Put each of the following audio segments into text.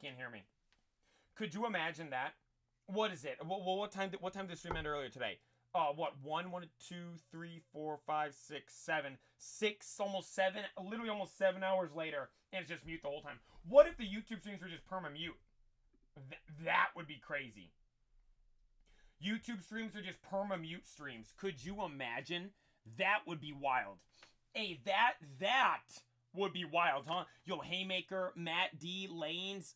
can't hear me. Could you imagine that? What is it? What time did the stream end earlier today? What? 1, 2, 3, 4, 5, 6, 7. 6, almost 7, literally almost 7 hours later, and it's just mute the whole time. What if the YouTube streams were just perma-mute? That would be crazy. YouTube streams are just perma-mute streams. Could you imagine? That would be wild. Hey, that would be wild, huh? Yo, Haymaker, Matt D, Lanes,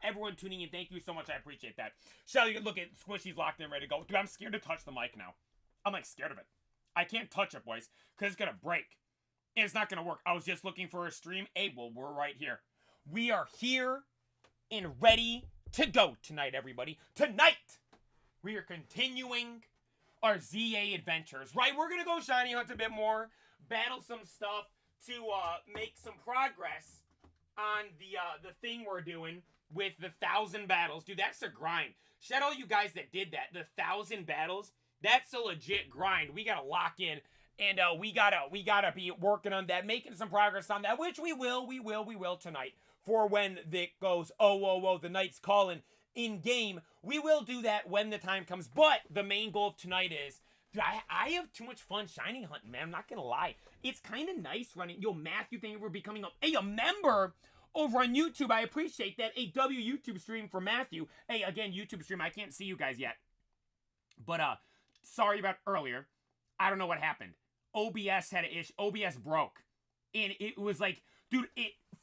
everyone tuning in, thank you so much. I appreciate that. Shelly, look at Squishy's locked in, ready to go. Dude, I'm scared to touch the mic now. I'm like scared of it. I can't touch it, boys, because it's gonna break. And it's not gonna work. I was just looking for a stream. Hey, well, we're right here. We are here and ready to go tonight, everybody. Tonight, we are continuing our ZA adventures, right? We're gonna go shiny hunt a bit more, battle some stuff to make some progress on the thing we're doing with the 1,000 battles. Dude, that's a grind. Shout out you guys that did that. The 1,000 battles, that's a legit grind. We gotta lock in, and we gotta be working on that, making some progress on that, which we will tonight. For when it goes, oh, the night's calling in game, we will do that when the time comes. But the main goal of tonight is, dude, I have too much fun shiny hunting, man. I'm not gonna lie. It's kind of nice running. Yo, Matthew, thank you for becoming a member over on YouTube. I appreciate that. A YouTube stream for Matthew. Hey, again, YouTube stream. I can't see you guys yet. But, sorry about earlier. I don't know what happened. OBS had an issue. OBS broke. And it was like, dude,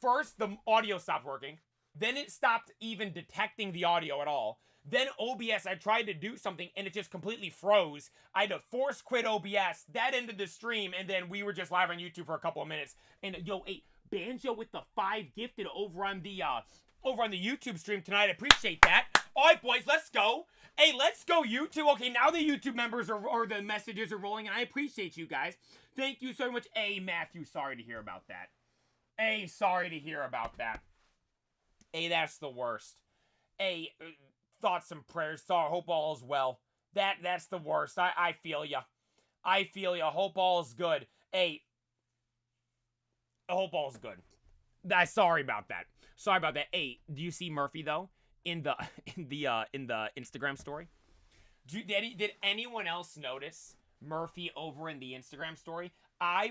first the audio stopped working. Then it stopped even detecting the audio at all. Then OBS, I tried to do something, and it just completely froze. I had to force quit OBS. That ended the stream, and then we were just live on YouTube for a couple of minutes. And yo, hey, Banjo with the 5 gifted over on the YouTube stream tonight. I appreciate that. All right, boys, let's go. Hey, let's go, YouTube. Okay, now the YouTube members or the messages are rolling, and I appreciate you guys. Thank you so much. Hey, Matthew, sorry to hear about that. Hey, sorry to hear about that. Hey, that's the worst. Hey, thoughts and prayers. Sorry, hope all is well. That's the worst. I feel ya. I feel ya. Hope all is good. Hey, I hope all is good. Sorry about that. Sorry about that. Hey, do you see Murphy though in the Instagram story? Did anyone else notice Murphy over in the Instagram story? I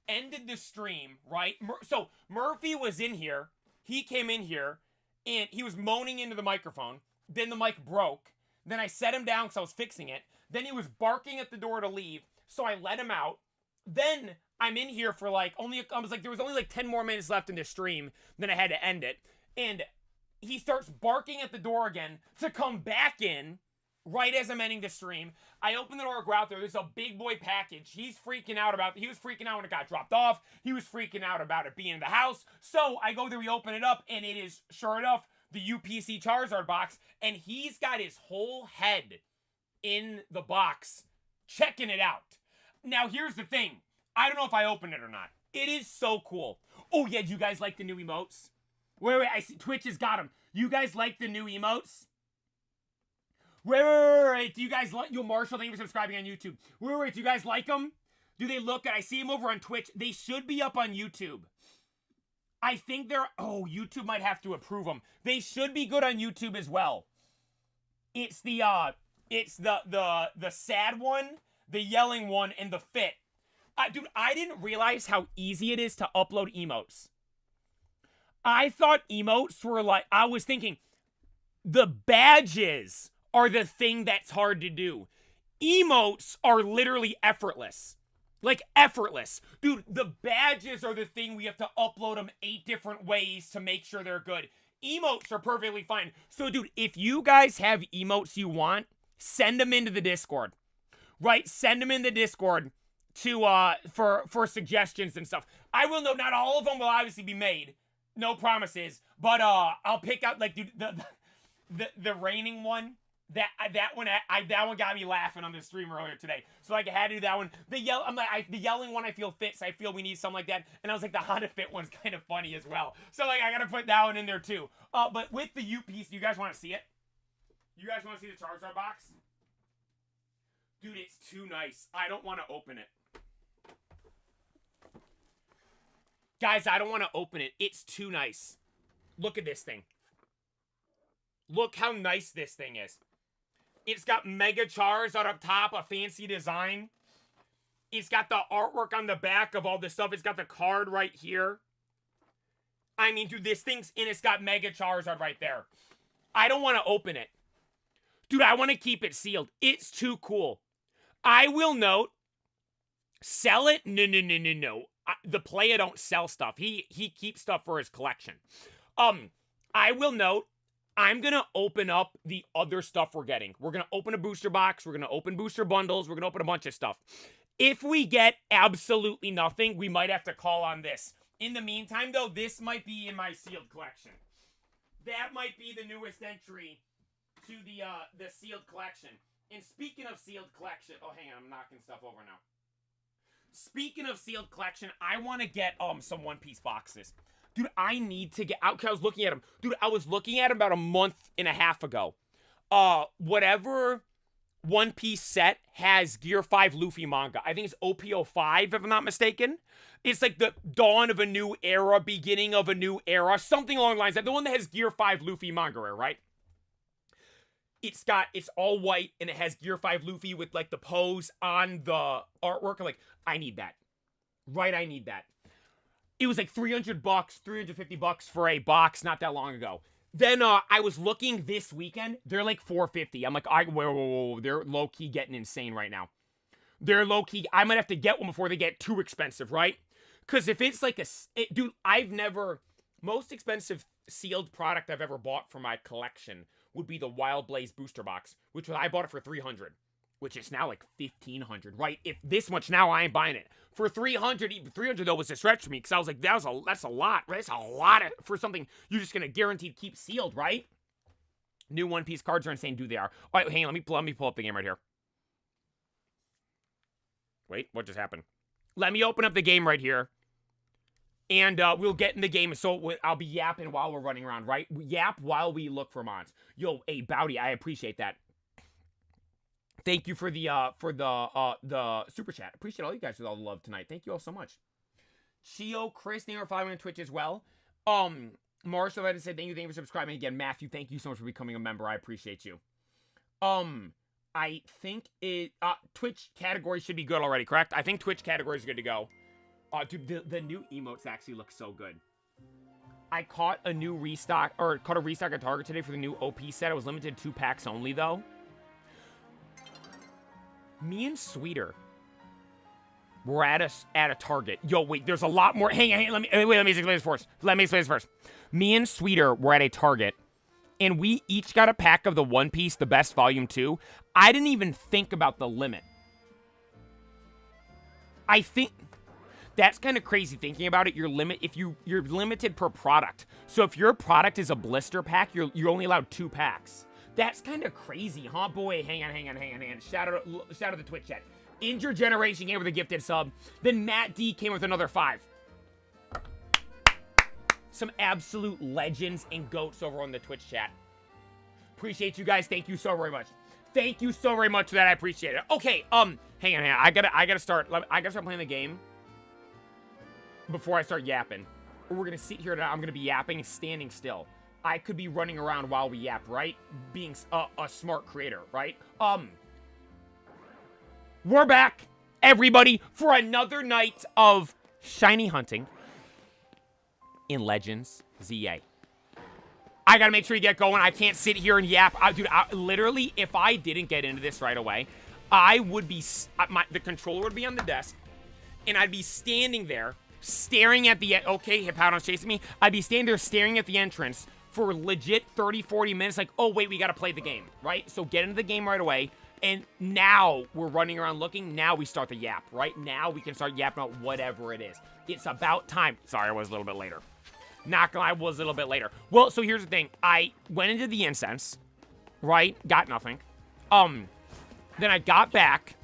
ended the stream, right? So Murphy was in here. He came in here, and he was moaning into the microphone. Then the mic broke. Then I set him down because I was fixing it. Then he was barking at the door to leave, so I let him out. Then I'm in here for there was only like 10 more minutes left in the stream. Then I had to end it. And he starts barking at the door again to come back in. Right as I'm ending the stream, I open the door, go out there. There's a big boy package. He was freaking out when it got dropped off. He was freaking out about it being in the house. So I go there, we open it up, and it is, sure enough, the UPC Charizard box. And he's got his whole head in the box, checking it out. Now, here's the thing. I don't know if I opened it or not. It is so cool. Oh, yeah, do you guys like the new emotes? Wait, I see Twitch has got them. You guys like the new emotes? Wait. Do you guys like... Yo, Marshall, thank you for subscribing on YouTube. Wait. Do you guys like them? Do they look good? I see them over on Twitch. They should be up on YouTube. I think they're... Oh, YouTube might have to approve them. They should be good on YouTube as well. It's the sad one, the yelling one, and the fit. Dude, I didn't realize how easy it is to upload emotes. I thought emotes were like... I was thinking, the badges are the thing that's hard to do. Emotes are literally effortless. Like, effortless. Dude, the badges are the thing we have to upload them 8 different ways to make sure they're good. Emotes are perfectly fine. So, dude, if you guys have emotes you want, send them into the Discord. Right? Send them in the Discord to, for suggestions and stuff. I will know not all of them will obviously be made. No promises. But, I'll pick out, like, dude, the raining one. That one got me laughing on the stream earlier today. So like I had to do that one. The yelling one I feel fits. I feel we need something like that. And I was like, the Honda Fit one's kind of funny as well. So like I gotta put that one in there too. But with the UPC, you guys want to see it? You guys want to see the Charizard box? Dude, it's too nice. I don't want to open it. Guys, I don't want to open it. It's too nice. Look at this thing. Look how nice this thing is. It's got Mega Charizard up top, a fancy design. It's got the artwork on the back of all this stuff. It's got the card right here. I mean, dude, this thing's... And it's got Mega Charizard right there. I don't want to open it. Dude, I want to keep it sealed. It's too cool. I will note... Sell it? No. The player don't sell stuff. He keeps stuff for his collection. I will note... I'm going to open up the other stuff we're getting. We're going to open a booster box. We're going to open booster bundles. We're going to open a bunch of stuff. If we get absolutely nothing, we might have to call on this. In the meantime, though, this might be in my sealed collection. That might be the newest entry to the sealed collection. And speaking of sealed collection... Oh, hang on. I'm knocking stuff over now. Speaking of sealed collection, I want to get some One Piece boxes. Dude, I need to get out. I was looking at them. Dude, I was looking at them about a month and a half ago. Whatever One Piece set has Gear 5 Luffy manga. I think it's OPO5, if I'm not mistaken. It's like the dawn of a new era, beginning of a new era, something along the lines. Like the one that has Gear 5 Luffy manga, right? It's all white, and it has Gear 5 Luffy with, like, the pose on the artwork. I'm like, I need that. Right, I need that. It was like $300, $350 for a box not that long ago. Then I was looking this weekend. They're like $450. I'm like, whoa. They're low-key getting insane right now. They're low-key. I might have to get one before they get too expensive, right? Because if it's like dude, most expensive sealed product I've ever bought for my collection would be the Wild Blaze booster box, which I bought it for $300. Which is now like $1,500, right? If this much now, I ain't buying it. For $300 though was a stretch for me, because I was like, that's a lot, right? That's a lot for something you're just gonna guaranteed keep sealed, right? New One Piece cards are insane, dude, they are. All right, hang on, let me pull up the game right here. Wait, what just happened? Let me open up the game right here. And we'll get in the game, so I'll be yapping while we're running around, right? Yap while we look for mods. Yo, hey, Bowdy, I appreciate that. Thank you for the super chat. Appreciate all you guys with all the love tonight. Thank you all so much. Chio, Chris, thank you for following on Twitch as well. Marshall, I just said thank you for subscribing again. Matthew, thank you so much for becoming a member. I appreciate you. I think Twitch category should be good already, correct? I think Twitch category is good to go. Dude, the new emotes actually look so good. I caught a restock at Target today for the new OP set. It was limited to 2 packs only though. Me and Sweeter were at a Target. Yo, wait, there's a lot more. Hang on, let me explain this first. Me and Sweeter were at a Target, and we each got a pack of the One Piece, the best volume 2. I didn't even think about the limit. I think that's kind of crazy thinking about it. You're limited per product. So if your product is a blister pack, you're only allowed 2 packs. That's kind of crazy, huh, boy? Hang on. Shout out the Twitch chat. Injured Generation came with a gifted sub. Then Matt D came with another 5. Some absolute legends and goats over on the Twitch chat. Appreciate you guys. Thank you so very much. Thank you so very much for that. I appreciate it. Okay, hang on. I gotta start playing the game before I start yapping. Or we're gonna sit here now. I'm gonna be yapping and standing still. I could be running around while we yap, right? Being a smart creator, right? We're back, everybody, for another night of shiny hunting in Legends ZA. I gotta make sure you get going. I can't sit here and yap. Dude, literally, if I didn't get into this right away, I would be... the controller would be on the desk, and I'd be standing there, staring at the... Okay, Hippowdon's chasing me. I'd be standing there staring at the entrance for legit 30, 40 minutes, like, oh, wait, we gotta play the game, right? So get into the game right away, and now we're running around looking. Now we start the yap, right? Now we can start yapping about whatever it is. It's about time. Sorry, I was a little bit later. Not gonna lie, I was a little bit later. Well, so here's the thing. I went into the incense, right? Got nothing. Then I got back,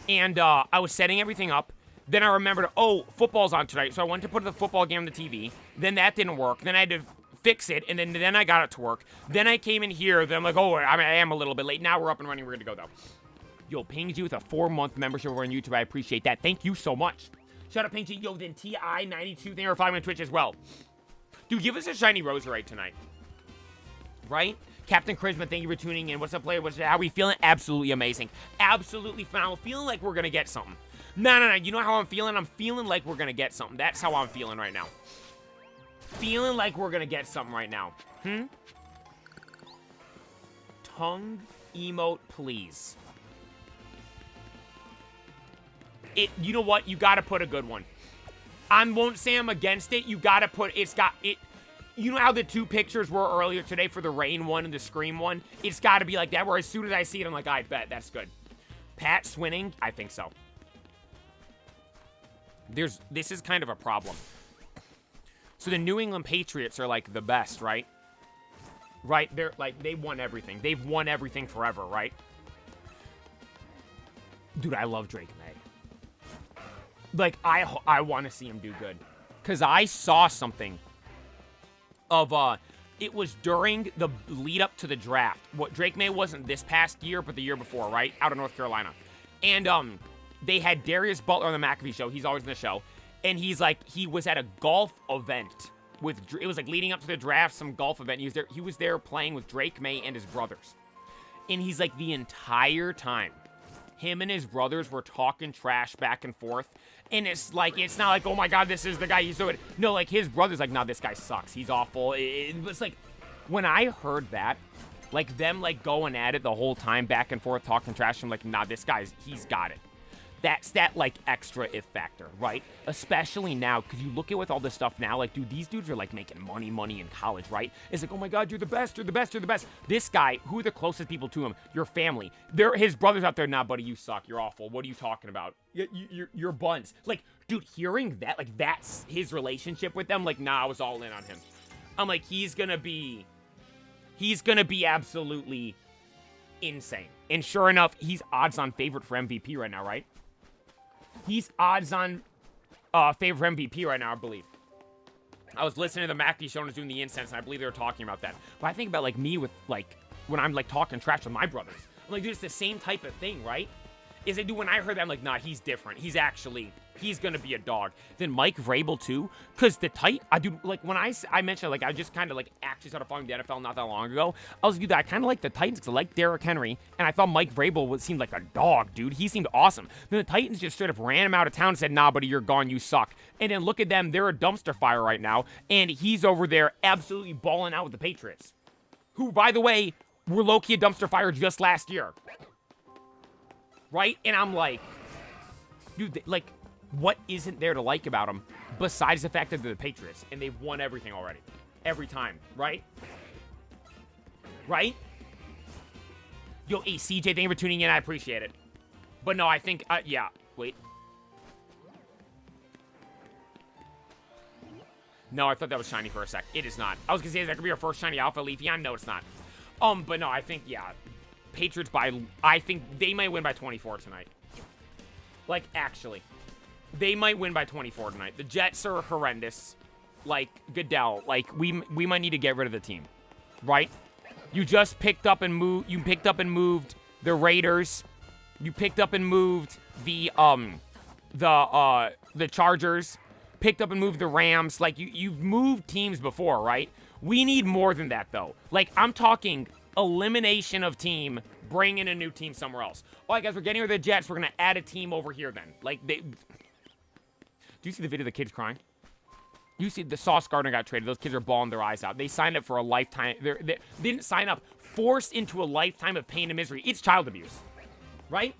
and I was setting everything up. Then I remembered, oh, football's on tonight, so I went to put the football game on the TV. Then that didn't work. Then I had to fix it, and then I got it to work. Then I came in here, then I'm like, oh, I am a little bit late. Now we're up and running. We're good to go, though. Yo, pinged you with a 4-month membership over on YouTube. I appreciate that. Thank you so much. Shout out Pink G. Yo, then TI92 thing or following on Twitch as well. Dude, give us a shiny Roserite tonight. Right? Captain Charisma, thank you for tuning in. What's up, player? How are we feeling? Absolutely amazing. Absolutely phenomenal. Feeling like we're going to get something. No. You know how I'm feeling? I'm feeling like we're going to get something. That's how I'm feeling right now. Feeling like we're going to get something right now. Tongue emote, please. You know what? You got to put a good one. I won't say I'm against it. You got to put... It's got... it. You know how the two pictures were earlier today for the rain one and the scream one? It's got to be like that, where as soon as I see it, I'm like, I bet that's good. Pat Swinning? I think so. This is kind of a problem. So the New England Patriots are like the best, right? Right? They're like, they won everything. They've won everything forever, right? Dude, I love Drake May. Like, I want to see him do good. Because I saw something of, it was during the lead up to the draft. What Drake May wasn't this past year, but the year before, right? Out of North Carolina. And, they had Darius Butler on the McAfee show. He's always in the show. And he's like, he was at a golf event with, it was like leading up to the draft, some golf event. He was there playing with Drake May and his brothers. And he's like, the entire time, him and his brothers were talking trash back and forth. And it's like, it's not like, oh my God, this is the guy you saw it. No, like his brother's like, nah, this guy sucks. He's awful. It was like, when I heard that, like them like going at it the whole time back and forth talking trash, I'm like, nah, this guy's, he's got it. That's that, like, extra if factor, right? Especially now, because you look at with all this stuff now, like, dude, these dudes are, like, making money in college, right? It's like, oh, my God, you're the best, you're the best, you're the best. This guy, who are the closest people to him? Your family. His brother's out there, nah, buddy, you suck, you're awful. What are you talking about? You're buns. Like, dude, hearing that, like, that's his relationship with them, like, nah, I was all in on him. I'm like, he's gonna be absolutely insane. And sure enough, he's odds on favorite for MVP right now, right? He's odds on favorite for MVP right now, I believe. I was listening to the McAfee show and was doing the incense, and I believe they were talking about that. But I think about, like, me with, like, when I'm, like, talking trash with my brothers. I'm like, dude, it's the same type of thing, right? Is it, dude, when I heard that, I'm like, nah, he's different. He's gonna be a dog. Then Mike Vrabel, too, because the I do, like, when I mentioned, like, I just kind of, like, actually started following the NFL not that long ago. I was like, dude, I kind of like the Titans because I like Derrick Henry, and I thought Mike Vrabel seemed like a dog, dude. He seemed awesome. Then the Titans just straight up ran him out of town and said, nah, buddy, you're gone, you suck. And then look at them, they're a dumpster fire right now, and he's over there absolutely balling out with the Patriots, who, by the way, were low-key a dumpster fire just last year. Right? And I'm like, dude, like, what isn't there to like about them besides the fact that they're the Patriots and they've won everything already? Every time, right? Right? Yo, hey, CJ, thank you for tuning in. I appreciate it. But no, I think, yeah. Wait. No, I thought that was shiny for a sec. It is not. I was going to say, is that going to be our first shiny Alpha Leaf? Yeah, no, it's not. But no, I think, yeah. Patriots I think they might win by 24 tonight. Like, actually. They might win by 24 tonight. The Jets are horrendous. Like, Goodell, like, we might need to get rid of the team. Right? You just picked up and moved the Raiders. You picked up and moved the Chargers. Picked up and moved the Rams. Like, you've moved teams before, right? We need more than that, though. Like, I'm talking elimination of team, bring in a new team somewhere else. All right, guys, we're getting rid of the Jets. We're going to add a team over here then. Like, do you see the video of the kids crying? You see the Sauce Gardner got traded. Those kids are bawling their eyes out. They signed up for a lifetime. They didn't sign up. Forced into a lifetime of pain and misery. It's child abuse. Right?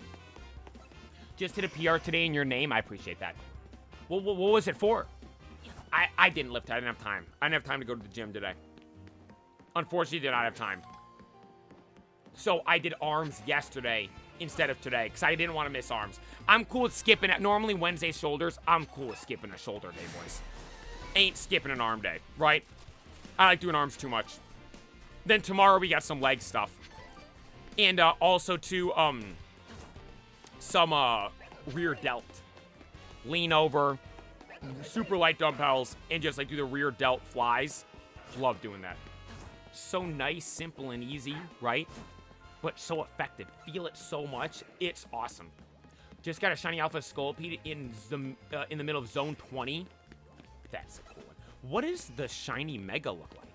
Just hit a PR today in your name. I appreciate that. What was it for? I didn't lift it. I didn't have time. I didn't have time to go to the gym today. Unfortunately, did not have time. So I did arms yesterday instead of today because I didn't want to miss arms. I'm cool with skipping it. Normally Wednesday shoulders. I'm cool with skipping a shoulder day, boys. Ain't skipping an arm day, right? I like doing arms too much. Then tomorrow we got some leg stuff. And also too, some rear delt. Lean over, super light dumbbells, and just like do the rear delt flies. Love doing that. So nice, simple, and easy, right? But so effective. Feel it so much. It's awesome. Just got a shiny Alpha Scolipede in the middle of Zone 20. That's a cool one. What does the shiny Mega look like?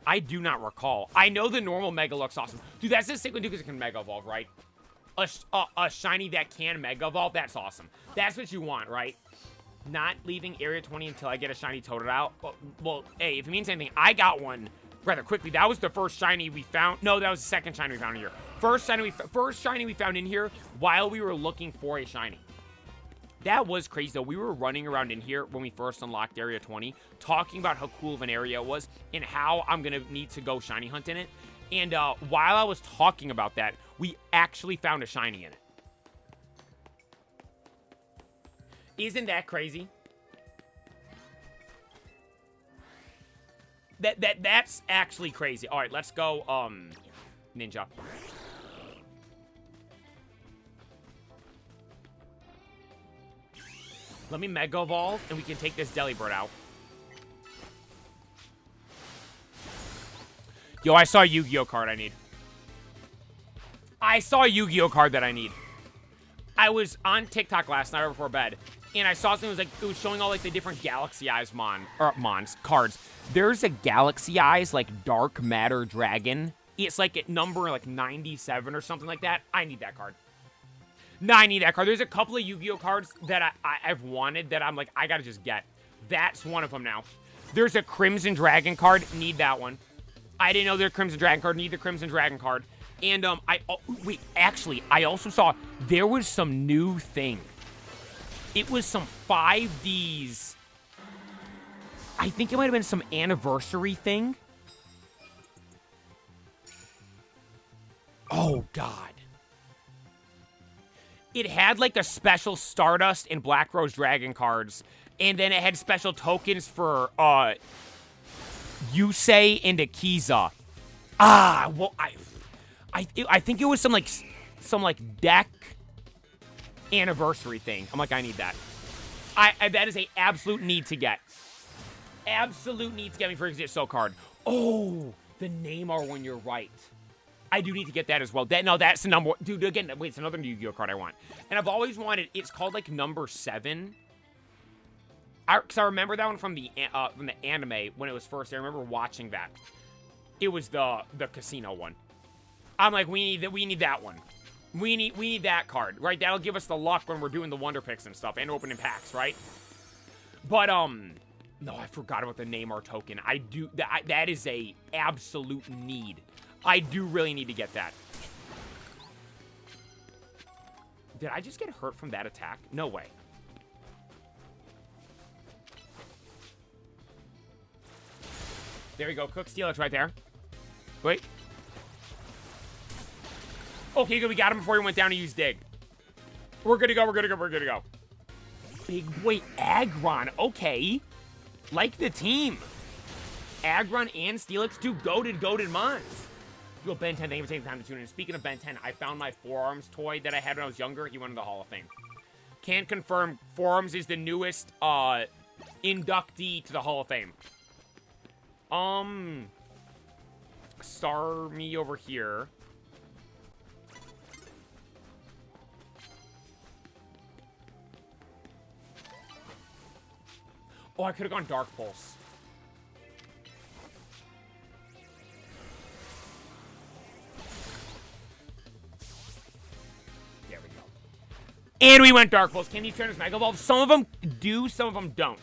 I do not recall. I know the normal Mega looks awesome. Dude, that's the sick one, too, because it can Mega Evolve, right? A shiny that can Mega Evolve, that's awesome. That's what you want, right? Not leaving Area 20 until I get a shiny Totodile. Well, hey, if it means anything, I got one rather quickly. That was the first shiny we found. No, that was the second shiny we found in here. First shiny we found in here while we were looking for a shiny. That was crazy, though. We were running around in here when we first unlocked Area 20, talking about how cool of an area it was and how I'm going to need to go shiny hunt in it. And while I was talking about that, we actually found a shiny in it. Isn't that crazy? That's actually crazy. All right, let's go, Ninja. Let me Mega Evolve, and we can take this Delibird out. Yo, I saw a Yu-Gi-Oh card I need. I saw a Yu-Gi-Oh card that I need. I was on TikTok last night right before bed, and I saw something that was like, it was showing all like the different Galaxy Eyes cards. There's a Galaxy Eyes like Dark Matter Dragon. It's like at number like 97 or something like that. I need that card. No, I need that card. There's a couple of Yu-Gi-Oh cards that I've wanted that I'm like, I gotta just get. That's one of them now. There's a Crimson Dragon card. Need that one. I didn't know there's a Crimson Dragon card. Need the Crimson Dragon card. And, wait, actually, I also saw there was some new thing. It was some 5Ds. I think it might have been some anniversary thing. Oh, God. It had, like, the special Stardust and Black Rose Dragon cards. And then it had special tokens for, Yusei and Akiza. Ah, well, I think it was some deck anniversary thing. I'm like, I need that. That is a absolute need to get. Absolute need to get me for Exit So card. Oh, the Neymar one, you're right. I do need to get that as well. That's the number one. Dude, again, wait, it's another Yu-Gi-Oh card I want. And I've always wanted, it's called like number 7. Because I remember that one from the anime when it was first. I remember watching that. It was the casino one. I'm like, we need that one. We need that card, right? That'll give us the luck when we're doing the Wonder Picks and stuff and opening packs, right? But no, I forgot about the Neymar token. I do that is a absolute need. I do really need to get that. Did I just get hurt from that attack? No way. There we go. Cook Steelix right there. Wait. Okay, good. We got him before he went down to use Dig. We're good to go. We're good to go. We're good to go. Big boy Aggron. Okay. Like the team. Aggron and Steelix, two goated mons. Yo, Ben 10, thank you for taking the time to tune in. Speaking of Ben 10, I found my Forearms toy that I had when I was younger. He went to the Hall of Fame. Can't confirm. Forearms is the newest inductee to the Hall of Fame. Star me over here. Oh, I could have gone Dark Pulse. There we go. And we went Dark Pulse. Can these trainers Mega Evolve? Some of them do, some of them don't.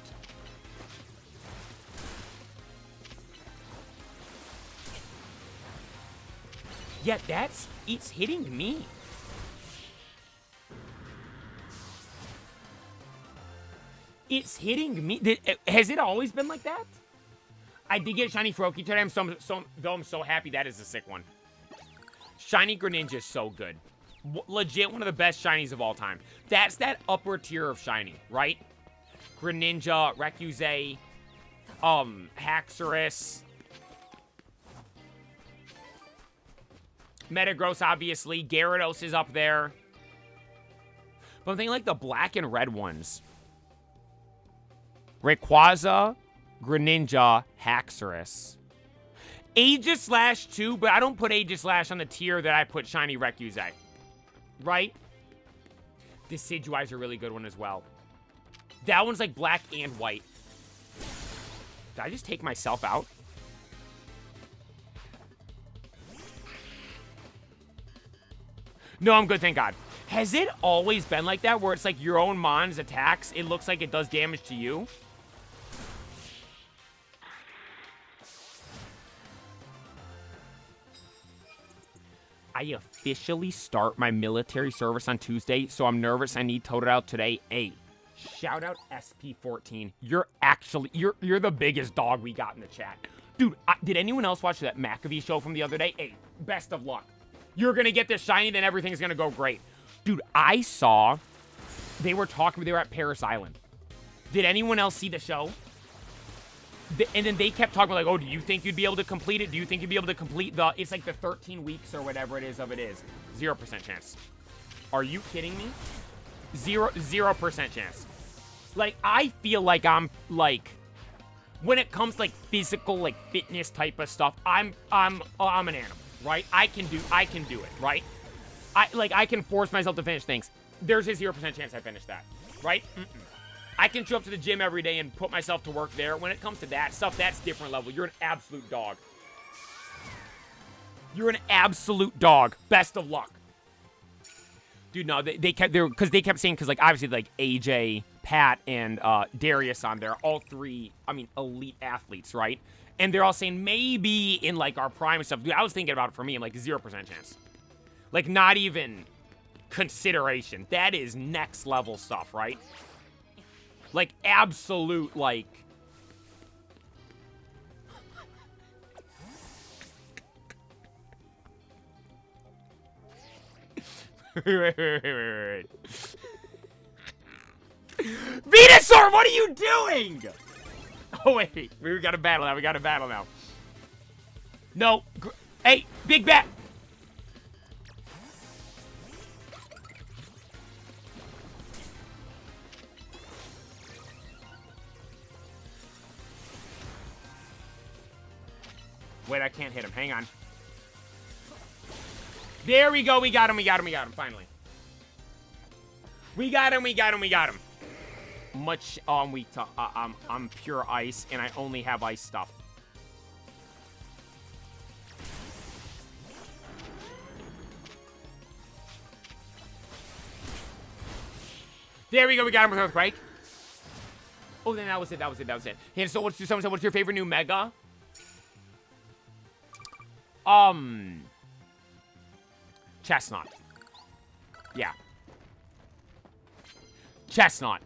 Yeah, it's hitting me. It's hitting me. Has it always been like that? I did get Shiny Froakie today. I'm so happy. That is a sick one. Shiny Greninja is so good. Legit one of the best shinies of all time. That's that upper tier of shiny, right? Greninja, Recuse, Haxorus. Metagross, obviously. Gyarados is up there. But I'm thinking like the black and red ones. Rayquaza, Greninja, Haxorus. Aegislash too, but I don't put Aegislash on the tier that I put Shiny Recuse. right? This Decidueye's a really good one as well. That one's like black and white. Did I just take myself out? No, I'm good, thank God. Has it always been like that, where it's like your own mon's attacks, it looks like it does damage to you? I officially start my military service on Tuesday, so I'm nervous I need toted out today. Hey, shout out SP14. You're the biggest dog we got in the chat. Dude, did anyone else watch that McAfee show from the other day? Hey, best of luck. You're gonna get this shiny, then everything's gonna go great. Dude, I saw they were at Paris Island. Did anyone else see the show? And then they kept talking like, oh, do you think you'd be able to complete it? Do you think you'd be able to complete it's like the 13 weeks or whatever it is of it is. 0% chance. Are you kidding me? 0% chance. Like, I feel like I'm, like, when it comes to, like, physical, like, fitness type of stuff, I'm an animal, right? I can do it, right? I can force myself to finish things. There's a 0% chance I finish that, right? I can show up to the gym every day and put myself to work there. When it comes to that stuff, that's different level. You're an absolute dog. You're an absolute dog. Best of luck. Dude, no, they kept saying, because, like, obviously, like, AJ, Pat, and Darius on there, all three, I mean, elite athletes, right? And they're all saying maybe in, like, our prime and stuff. Dude, I was thinking about it for me. I'm like, 0% chance. Like, not even consideration. That is next level stuff, right? Like, absolute, like... wait. Venusaur, what are you doing? Oh, wait. We got a battle now. No. Hey, big bat. Wait, I can't hit him. Hang on. There we go. We got him, finally. We got him. Much, I'm weak to, I'm pure ice, and I only have ice stuff. There we go. We got him with Earthquake. Oh, then that was it. And so, what's your favorite new Mega? Chestnut. Yeah. Chestnut.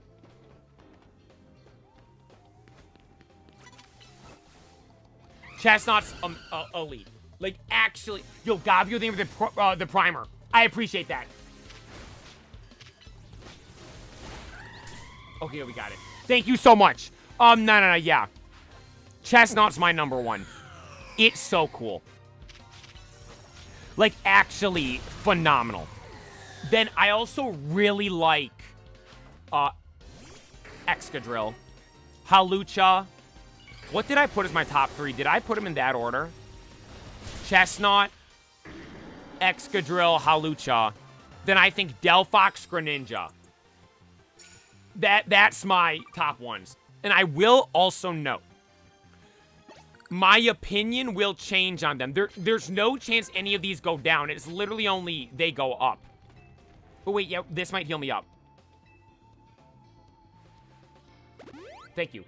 Chestnut's elite. Like, actually, yo, Gav, you're the name of the primer. I appreciate that. Okay, we got it. Thank you so much. No, yeah. Chestnut's my #1. It's so cool. Like, actually phenomenal. Then I also really like Excadrill, Halucha. What did I put as my top 3? Did I put them in that order? Chestnut, Excadrill, Halucha. Then I think Delphox, Greninja. That's my top ones. And I will also note, my opinion will change on them. There's no chance any of these go down. It's literally only they go up. Oh, wait, yeah, this might heal me up. Thank you.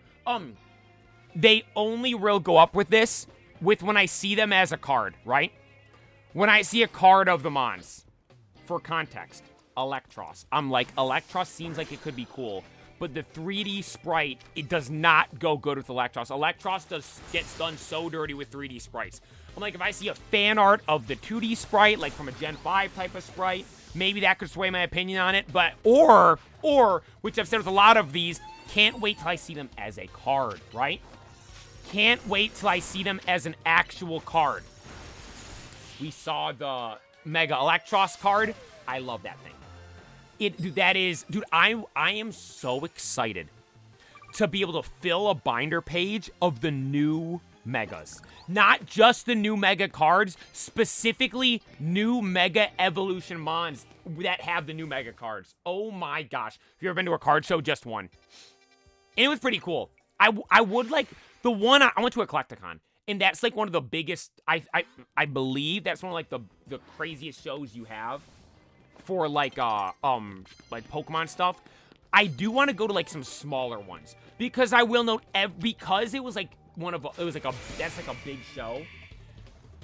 They only will go up with this when I see them as a card, right? When I see a card of the Mons. For context, Electros. I'm like, Electros seems like it could be cool. But the 3D sprite, it does not go good with Electros. Electros gets done so dirty with 3D sprites. I'm like, if I see a fan art of the 2D sprite, like from a Gen 5 type of sprite, maybe that could sway my opinion on it. But, or, which I've said with a lot of these, can't wait till I see them as a card, right? Can't wait till I see them as an actual card. We saw the Mega Electros card. I love that thing. Dude, I am so excited to be able to fill a binder page of the new Megas. Not just the new Mega cards, specifically new Mega Evolution Mons that have the new mega cards. Oh my gosh. If you've ever been to a card show, just one. And it was pretty cool. I would like, the one, I went to a Collecticon, and that's like one of the biggest, I believe that's one of like the craziest shows you have for like Pokemon stuff. I do want to go to like some smaller ones, because I will note, because it was like that's like a big show.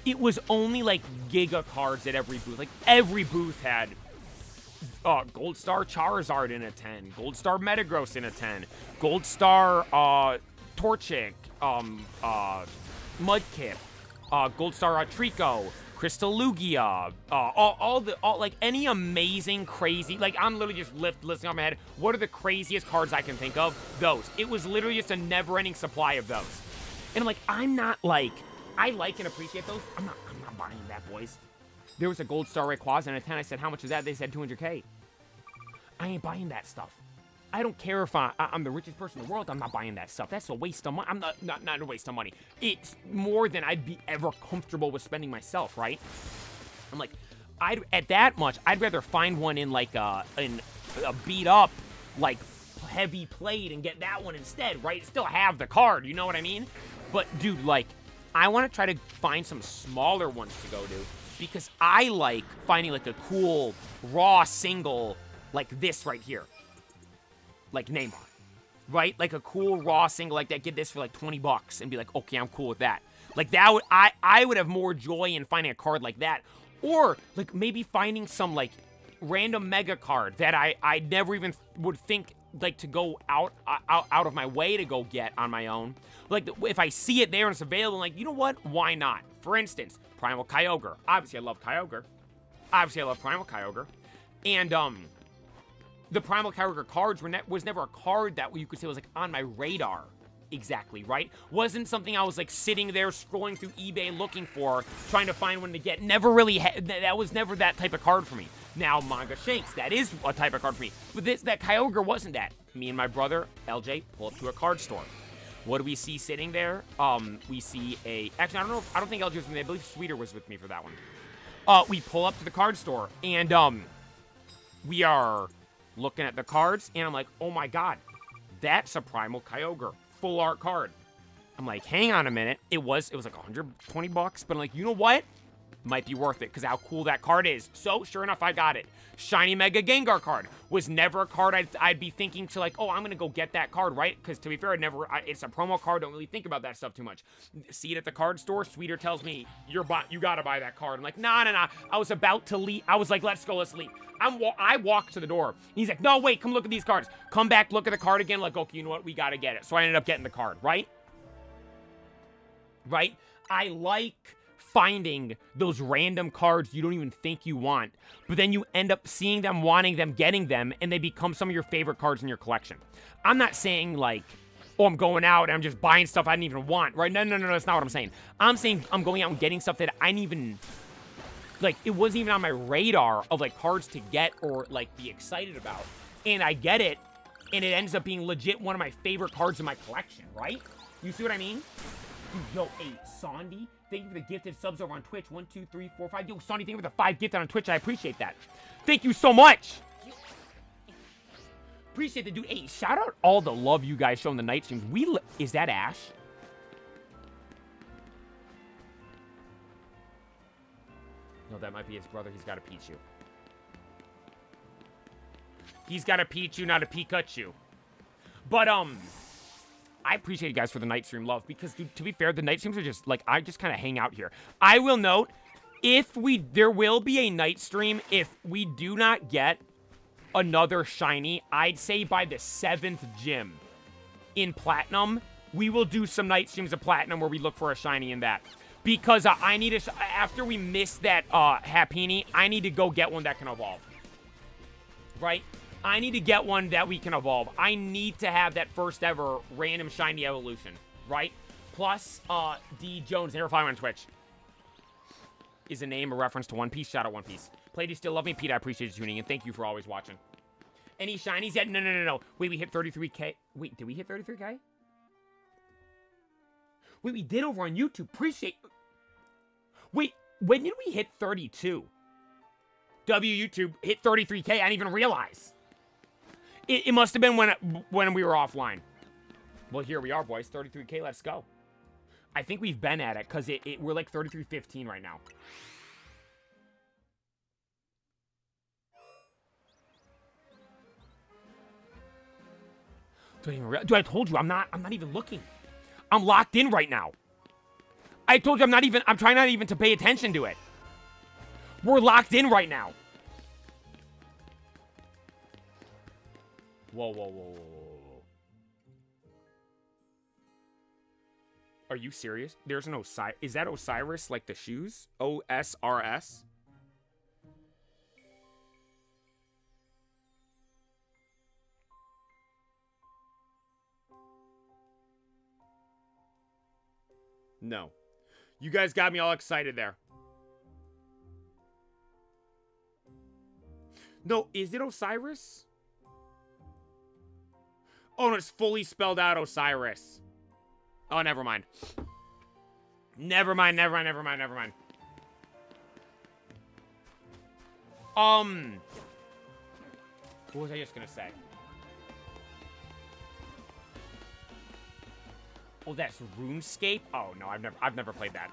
It was only like Giga cards at every booth. Like every booth had Gold Star Charizard in a 10, Gold Star Metagross in a 10, Gold Star Torchic, Mudkip, Gold Star Trico, Crystal Lugia, all like any amazing, crazy, like I'm literally just listing on my head, what are the craziest cards I can think of? Those. It was literally just a never-ending supply of those. And I'm like, I'm not like, I like and appreciate those. I'm not buying that, boys. There was a Gold Star Rayquaza in a 10. I said, how much is that? They said 200K. I ain't buying that stuff. I don't care if I'm the richest person in the world. I'm not buying that stuff. That's a waste of money. I'm not a waste of money. It's more than I'd be ever comfortable with spending myself, right? I'm like, at that much, I'd rather find one in like a beat up, like heavy plate and get that one instead, right? Still have the card, you know what I mean? But dude, like, I want to try to find some smaller ones to go to, because I like finding like a cool raw single like this right here. Like Neymar, right? Like a cool raw single like that, get this for like 20 bucks and be like, okay, I'm cool with that. Like that would, I would have more joy in finding a card like that. Or like maybe finding some like random mega card that I never even would think like to go out of my way to go get on my own. Like if I see it there and it's available, I'm like, you know what? Why not? For instance, Primal Kyogre. Obviously I love Kyogre. Obviously I love Primal Kyogre. And the Primal Kyogre cards was never a card that you could say was like on my radar exactly, right? Wasn't something I was like sitting there scrolling through eBay looking for, trying to find one to get. Never really, that was never that type of card for me. Now, Manga Shanks, that is a type of card for me. But that Kyogre wasn't that. Me and my brother, LJ, pull up to a card store. What do we see sitting there? We see actually, I don't think LJ was with me. I believe Sweeter was with me for that one. We pull up to the card store, and we are looking at the cards, and I'm like, oh my god, that's a Primal Kyogre full art card. I'm like, hang on a minute. It was like 120 bucks, but I'm like, you know what? Might be worth it because how cool that card is. So sure enough, I got it. Shiny Mega Gengar card was never a card I'd be thinking to like, oh, I'm gonna go get that card, right? Because to be fair, it's a promo card. Don't really think about that stuff too much. See it at the card store. Sweeter tells me you gotta buy that card. I'm like, nah. I was about to leave. I was like, let's leave. I walked to the door. He's like, no, wait, come look at these cards. Come back, look at the card again. Like, okay, you know what? We gotta get it. So I ended up getting the card, right? Right? I like finding those random cards you don't even think you want, but then you end up seeing them, wanting them, getting them, and they become some of your favorite cards in your collection. I'm not saying like, oh, I'm going out and I'm just buying stuff I didn't even want, right? No, that's not what I'm saying. I'm saying I'm going out and getting stuff that I didn't even, like, it wasn't even on my radar of like cards to get or like be excited about. And I get it, and it ends up being legit one of my favorite cards in my collection, right? You see what I mean? Yo, hey, Sandy, thank you for the gifted subs over on Twitch. 1, 2, 3, 4, 5. Yo, Sandy, thank you for the 5 gifted on Twitch. I appreciate that. Thank you so much. Appreciate it, dude. Hey, shout out all the love you guys show in the night streams. Is that Ash? No, that might be his brother. He's got a Pichu. He's got a Pichu, not a Pikachu. But, I appreciate you guys for the night stream love because, dude, to be fair, the night streams are just, like, I just kind of hang out here. I will note, there will be a night stream if we do not get another shiny, I'd say by the 7th gym in Platinum, we will do some night streams of Platinum where we look for a shiny in that. Because I need after we miss that Happiny, I need to go get one that can evolve. Right? I need to get one that we can evolve. I need to have that first ever random shiny evolution, right? Plus, D Jones, never follow me on Twitch. Is a name a reference to One Piece? Shout out One Piece. Play, do you still love me? Pete, I appreciate you tuning in. Thank you for always watching. Any shinies yet? No. Wait, we hit 33K. Wait, did we hit 33K? Wait, we did over on YouTube. Appreciate. Wait, when did we hit 32? YouTube hit 33K. I didn't even realize. It must have been when we were offline. Well, here we are, boys. 33K. Let's go. I think we've been at it because we're like 33.15 right now. Dude, I told you I'm not even looking. I'm locked in right now. I told you I'm trying not even to pay attention to it. We're locked in right now. Whoa, whoa, whoa, whoa, whoa. Are you serious? There's an Osiris. Is that Osiris like the shoes? OSRS? No. You guys got me all excited there. No, is it Osiris? Oh, no, it's fully spelled out Osiris. Oh, never mind. Never mind. What was I just gonna say? Oh, that's RuneScape? Oh, no, I've never played that.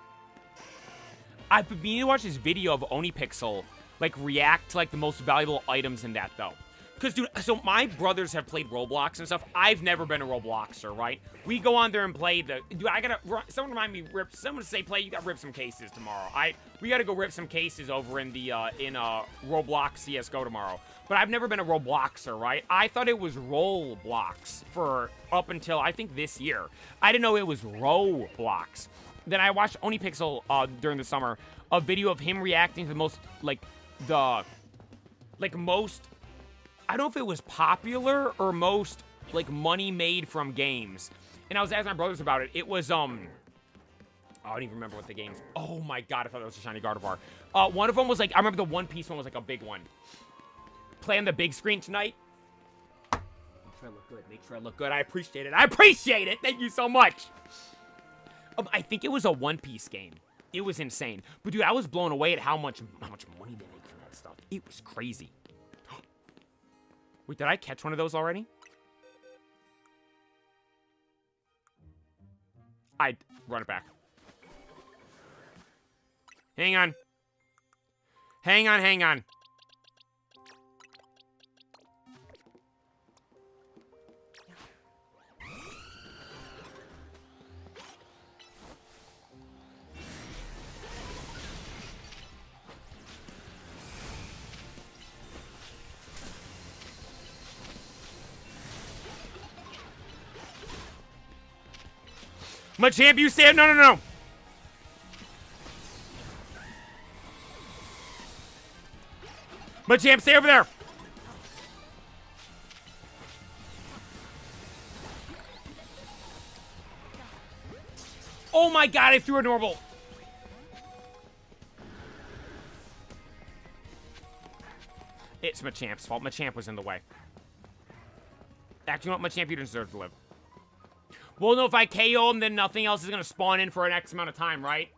I've been meaning to watch this video of OniPixel, like, react to, like, the most valuable items in that, though. Because, dude, so my brothers have played Roblox and stuff. I've never been a Robloxer, right? We go on there and play the... Dude, I gotta... Someone remind me, someone say, play, you gotta rip some cases tomorrow. We gotta go rip some cases over in the, Roblox CSGO tomorrow. But I've never been a Robloxer, right? I thought it was Roblox for up until, I think, this year. I didn't know it was Roblox. Then I watched OniPixel, during the summer, a video of him reacting to the most, most... I don't know if it was popular or most, like, money made from games. And I was asking my brothers about it. It was, I don't even remember what the games... Oh, my God, I thought that was a shiny Gardevoir. One of them was, like, I remember the One Piece one was, like, a big one. Play on the big screen tonight. Make sure I look good. Make sure I look good. I appreciate it. I appreciate it. Thank you so much. I think it was a One Piece game. It was insane. But, dude, I was blown away at how much money they make from that stuff. It was crazy. Wait, did I catch one of those already? I'd run it back. Hang on. Hang on. Machamp, you stay. No. Machamp, stay over there. Oh my God, I threw a normal. It's Machamp's fault. Machamp was in the way. Actually, you know what? Machamp, you deserve to live. Well, no, if I KO him, then nothing else is going to spawn in for an X amount of time, right?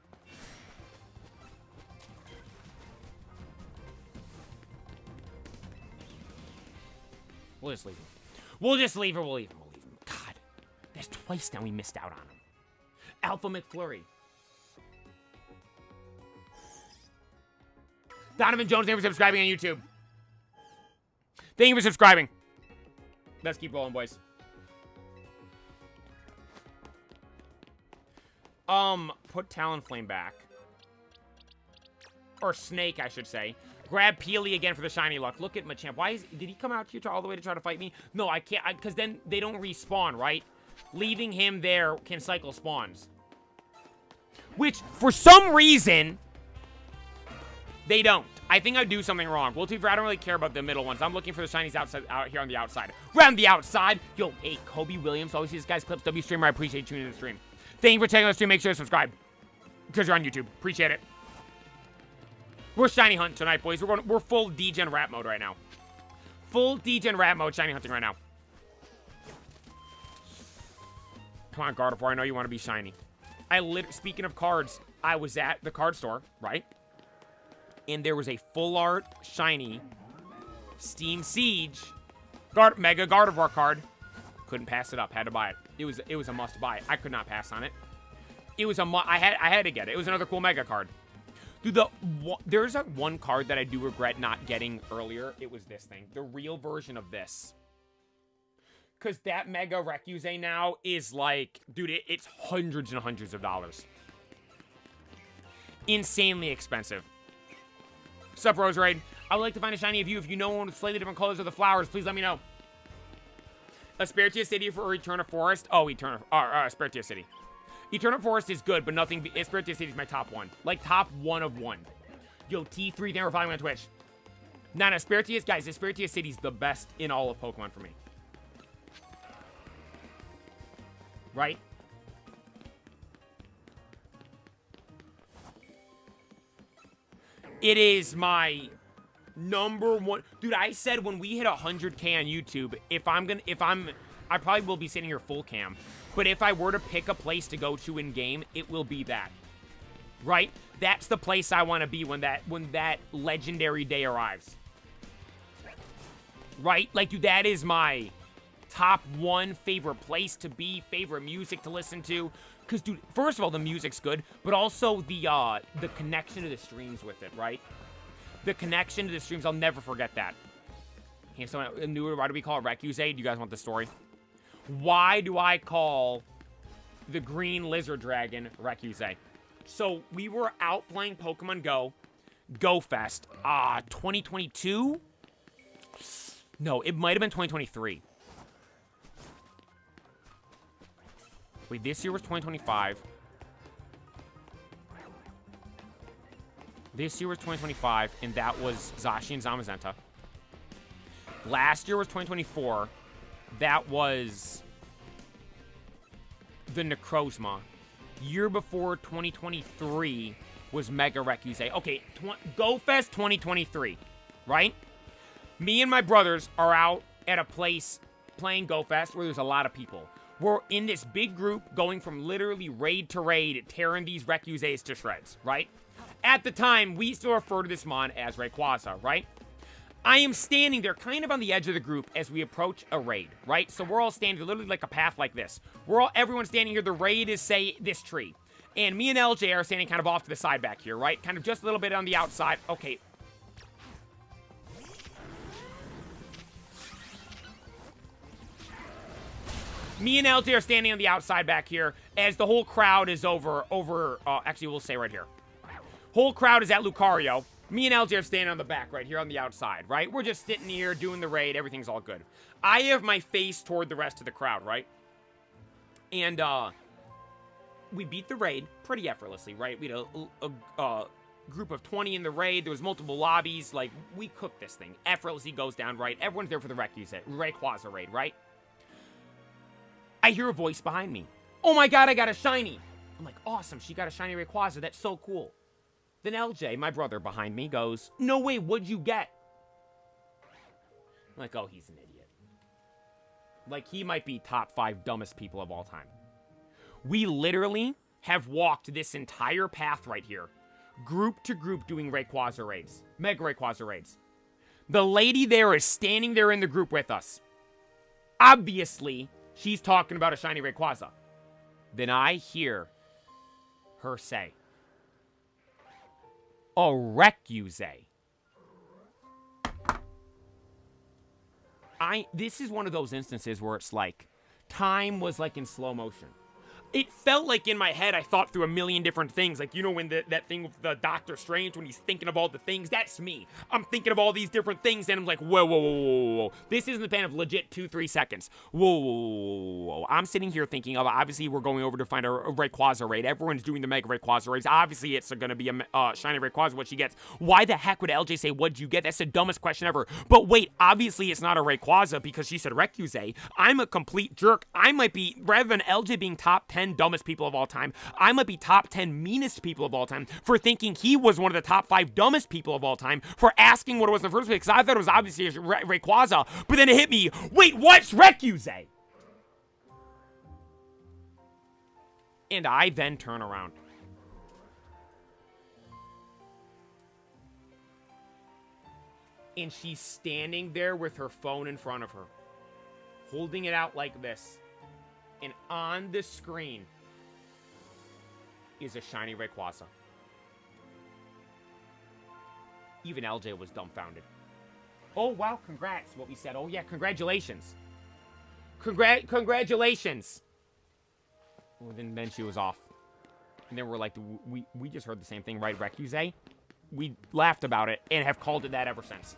We'll just leave him. We'll leave him. God, that's twice now we missed out on him. Alpha McFlurry. Donovan Jones, thank you for subscribing on YouTube. Thank you for subscribing. Let's keep rolling, boys. Put Talonflame back. Or Snake, I should say. Grab Peely again for the shiny luck. Look at Machamp. Did he come out here all the way to try to fight me? No, I can't, because then they don't respawn, right? Leaving him there can cycle spawns. Which, for some reason, they don't. I think I do something wrong. Well, to be fair, I don't really care about the middle ones. I'm looking for the shinies out here on the outside. Round the outside. Yo, hey, Kobe Williams. Always see this guy's clips. W streamer. I appreciate you tuning in the stream. Thank you for checking out the stream. Make sure to subscribe. Because you're on YouTube. Appreciate it. We're shiny hunting tonight, boys. We're full degen rat mode right now. Full degen rat mode shiny hunting right now. Come on, Gardevoir. I know you want to be shiny. Speaking of cards, I was at the card store, right? and there was a full art shiny Steam Siege Mega Gardevoir card. Couldn't pass it up. Had to buy it. It was a must buy. I could not pass on it. It was I had to get it. It was another cool Mega card. Dude, there's one card that I do regret not getting earlier. It was this thing. The real version of this. Because that Mega Recuse now is like, dude, it's hundreds and hundreds of dollars. Insanely expensive. Sup, Rose Raid? I would like to find a shiny of you. If you know one with slightly different colors of the flowers, please let me know. Espiritia City for Eterna Forest. Oh, Espiritia City. Eterna Forest is good, but nothing. Espiritia City is my top one. Like, top one of one. Yo, T3, thank you for following me on Twitch. Nah, Espiritia, guys, Espiritia City's the best in all of Pokemon for me. Right? It is my number one. Dude, I said when we hit 100K on YouTube, I probably will be sitting here full cam. But if I were to pick a place to go to in game, it will be that. Right? That's the place I want to be when that legendary day arrives. Right? Like, dude, that is my top one favorite place to be, favorite music to listen to. Because, dude, first of all, the music's good, but also the connection to the streams with it, right? The connection to the streams, I'll never forget that. Hey, someone knew, why do we call it Recuse? Do you guys want the story? Why do I call the green lizard dragon Recuse? So, we were out playing Pokemon Go Fest, 2022? No, it might have been 2023. Wait, this year was 2025. This year was 2025, and that was Zashi and Zamazenta. Last year was 2024. That was the Necrozma. Year before 2023 was Mega Recuse. Okay, Go Fest 2023, right? Me and my brothers are out at a place playing Go Fest where there's a lot of people. We're in this big group going from literally raid to raid, tearing these Recuses to shreds, right? At the time, we still refer to this mon as Rayquaza, right? I am standing there kind of on the edge of the group as we approach a raid, right? So we're all standing literally like a path like this. Everyone's standing here. The raid is, say, this tree. And me and LJ are standing kind of off to the side back here, right? Kind of just a little bit on the outside. Okay. Me and LJ are standing on the outside back here as the whole crowd is actually, we'll say right here. Whole crowd is at Lucario. Me and LJ are standing on the back right here on the outside, right? We're just sitting here doing the raid. Everything's all good. I have my face toward the rest of the crowd, right? And, we beat the raid pretty effortlessly, right? We had a group of 20 in the raid. There was multiple lobbies. Like, we cooked this thing. Effortlessly goes down, right? Everyone's there for the Rayquaza raid, right? I hear a voice behind me. Oh my god, I got a shiny. I'm like, awesome, she got a shiny Rayquaza. That's so cool. Then LJ, my brother behind me, goes, no way, what'd you get? I'm like, oh, he's an idiot. Like, he might be top 5 dumbest people of all time. We literally have walked this entire path right here, group to group, doing Rayquaza raids. Mega Rayquaza raids. The lady there is standing there in the group with us. Obviously, she's talking about a shiny Rayquaza. Then I hear her say, a Recuse. This is one of those instances where it's like, time was like in slow motion. It felt like in my head I thought through a million different things. Like, you know when that thing with the Doctor Strange, when he's thinking of all the things? That's me. I'm thinking of all these different things, and I'm like, whoa, whoa, whoa, whoa, whoa. This isn't the span of legit 2-3 seconds. Whoa, whoa, whoa, whoa. I'm sitting here thinking of, obviously, we're going over to find a Rayquaza raid. Everyone's doing the Mega Rayquaza raids. Obviously, it's going to be a shiny Rayquaza, what she gets. Why the heck would LJ say, what'd you get? That's the dumbest question ever. But wait, obviously, it's not a Rayquaza because she said Recuse. I'm a complete jerk. I might be, rather than LJ being top 10 dumbest people of all time, I might be top 10 meanest people of all time for thinking he was one of the top 5 dumbest people of all time for asking what it was in the first place, because I thought it was obviously Rayquaza, but then it hit me, wait, what's Recuse? And I then turn around. and she's standing there with her phone in front of her, holding it out like this. And on the screen is a shiny Rayquaza. Even LJ was dumbfounded. Oh, wow, congrats, what we said. Oh, yeah, congratulations. Congratulations. Well, then she was off. And then we're like, we just heard the same thing, right, Recuse? We laughed about it and have called it that ever since.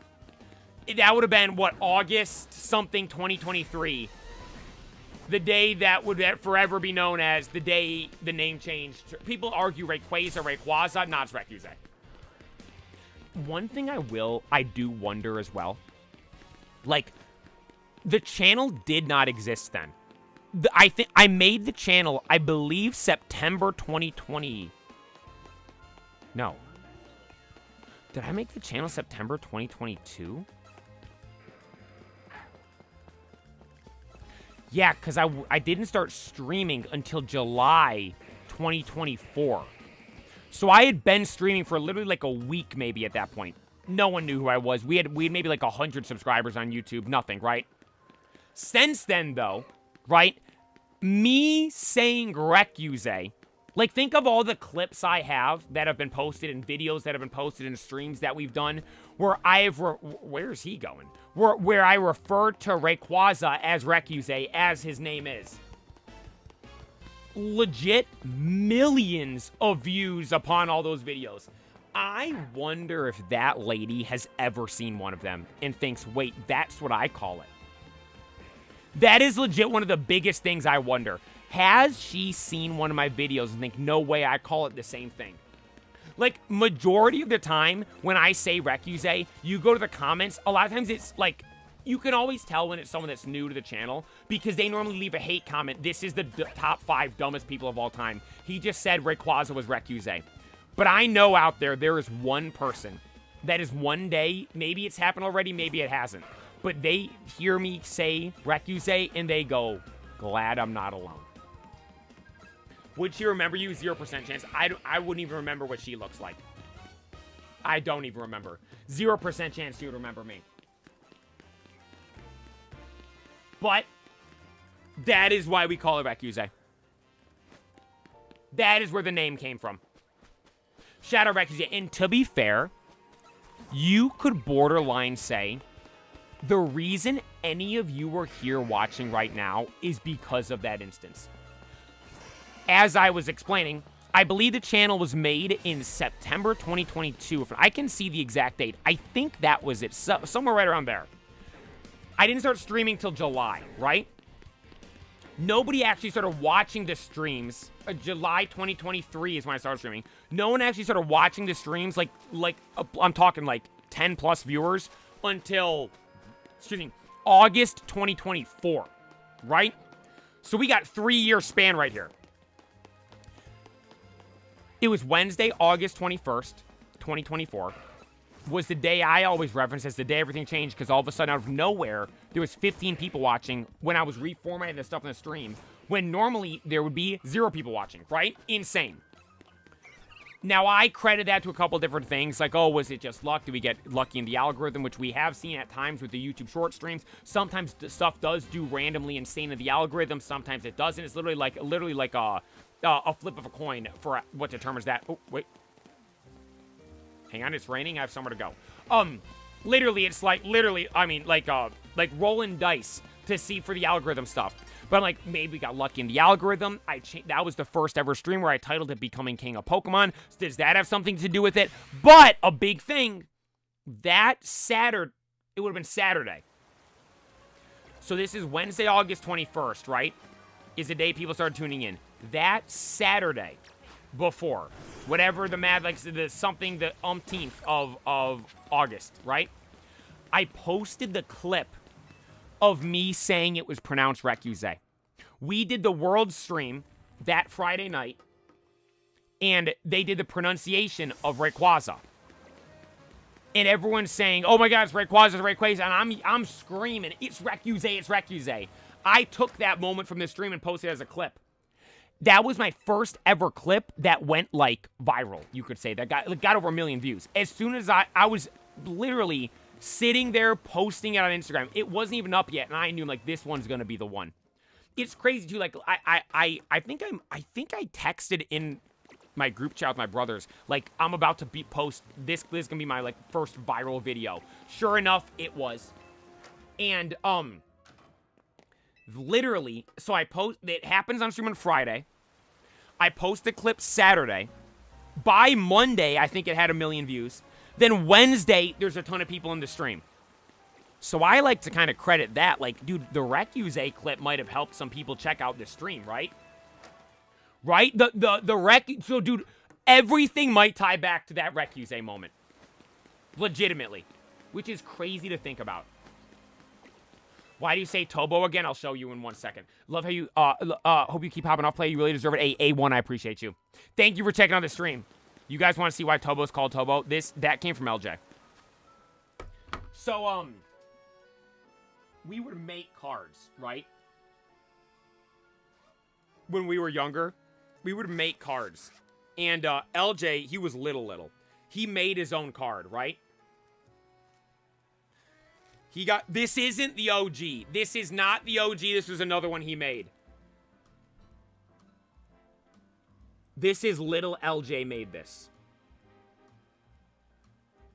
That would have been, what, August something 2023. The day that would forever be known as the day the name changed. People argue Rayquaza, not it's Recuse. One thing I do wonder as well, like, the channel did not exist then. I think I made the channel, I believe, September 2020. No. Did I make the channel September 2022? Yeah, because I didn't start streaming until July 2024. So I had been streaming for literally like a week maybe at that point. No one knew who I was. We had maybe like 100 subscribers on YouTube. Nothing, right? Since then, though, right? Me saying Recuse, like, think of all the clips I have that have been posted and videos that have been posted in streams that we've done where where's he going? Where I refer to Rayquaza as Recuse, as his name is. Legit millions of views upon all those videos. I wonder if that lady has ever seen one of them and thinks, wait, that's what I call it. That is legit one of the biggest things I wonder. Has she seen one of my videos and think, no way, I call it the same thing? Like, majority of the time, when I say Recuse, you go to the comments, a lot of times it's like, you can always tell when it's someone that's new to the channel, because they normally leave a hate comment. This is the top 5 dumbest people of all time. He just said Rayquaza was Recuse. But I know out there is one person that is one day, maybe it's happened already, maybe it hasn't, but they hear me say Recuse, and they go, glad I'm not alone. Would she remember you? 0% chance. I wouldn't even remember what she looks like. I don't even remember. 0% chance she would remember me. But that is why we call her Recuse. That is where the name came from. Shout out Recuse. And to be fair, you could borderline say the reason any of you are here watching right now is because of that instance. As I was explaining, I believe the channel was made in September 2022. If I can see the exact date, I think that was it. Somewhere right around there. I didn't start streaming till July, right? Nobody actually started watching the streams. July 2023 is when I started streaming. No one actually started watching the streams, like I'm talking like 10 plus viewers, until, August 2024, right? So we got 3-year span right here. It was Wednesday, August 21st, 2024, was the day I always reference as the day everything changed, because all of a sudden, out of nowhere, there was 15 people watching when I was reformatting the stuff in the stream, when normally there would be 0 people watching, right? Insane. Now, I credit that to a couple different things, like, oh, was it just luck? Did we get lucky in the algorithm, which we have seen at times with the YouTube short streams? Sometimes stuff does do randomly insane in the algorithm, sometimes it doesn't. It's literally like a flip of a coin for what determines that. Oh, wait. Hang on, it's raining. I have somewhere to go. Literally, it's like rolling dice to see for the algorithm stuff. But I'm like, maybe we got lucky in the algorithm. That was the first ever stream where I titled it Becoming King of Pokemon. Does that have something to do with it? But a big thing, that Saturday, it would have been Saturday. So this is Wednesday, August 21st, right? Is the day people started tuning in. That Saturday before, whatever the the umpteenth of August, right? I posted the clip of me saying it was pronounced Recuse. We did the world stream that Friday night, and they did the pronunciation of Rayquaza. And everyone's saying, oh my god, it's Rayquaza, it's Rayquaza, and I'm screaming, it's Recuse, it's Recuse. I took that moment from the stream and posted it as a clip. That was my first ever clip that went, like, viral, you could say. That got over 1 million views. As soon as I was literally sitting there posting it on Instagram. It wasn't even up yet, and I knew like this one's gonna be the one. It's crazy too. Like I think I texted in my group chat with my brothers, like, I'm about to post this is gonna be my like first viral video. Sure enough, it was. And literally, so it happens on stream on Friday. I post the clip Saturday. By Monday, I think it had 1 million views. Then Wednesday, there's a ton of people in the stream. So I like to kind of credit that. Like, dude, the Recuse clip might have helped some people check out the stream, right? Right? So, dude, everything might tie back to that Recuse moment. Legitimately. Which is crazy to think about. Why do you say Tobo again? I'll show you in 1 second. Love how you, hope you keep hopping off play. You really deserve it. A1, I appreciate you. Thank you for checking out the stream. You guys want to see why Tobo's called Tobo? That came from LJ. So, we would make cards, right? When we were younger, we would make cards. And, LJ, he was little. He made his own card, right? This isn't the OG. This is not the OG. This was another one he made. This is little LJ made this.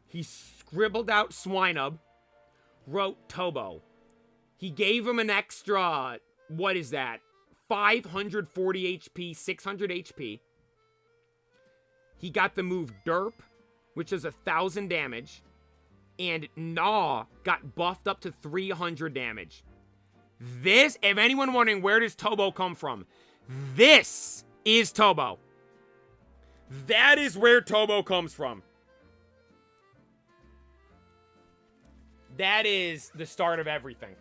He scribbled out Swinub, wrote Tobo. He gave him an extra, what is that? 540 HP, 600 HP. He got the move Derp, which is 1,000 damage. And Gnaw got buffed up to 300 damage. This, if anyone wondering where does Tobo come from, this is Tobo. That is where Tobo comes from. That is the start of everything.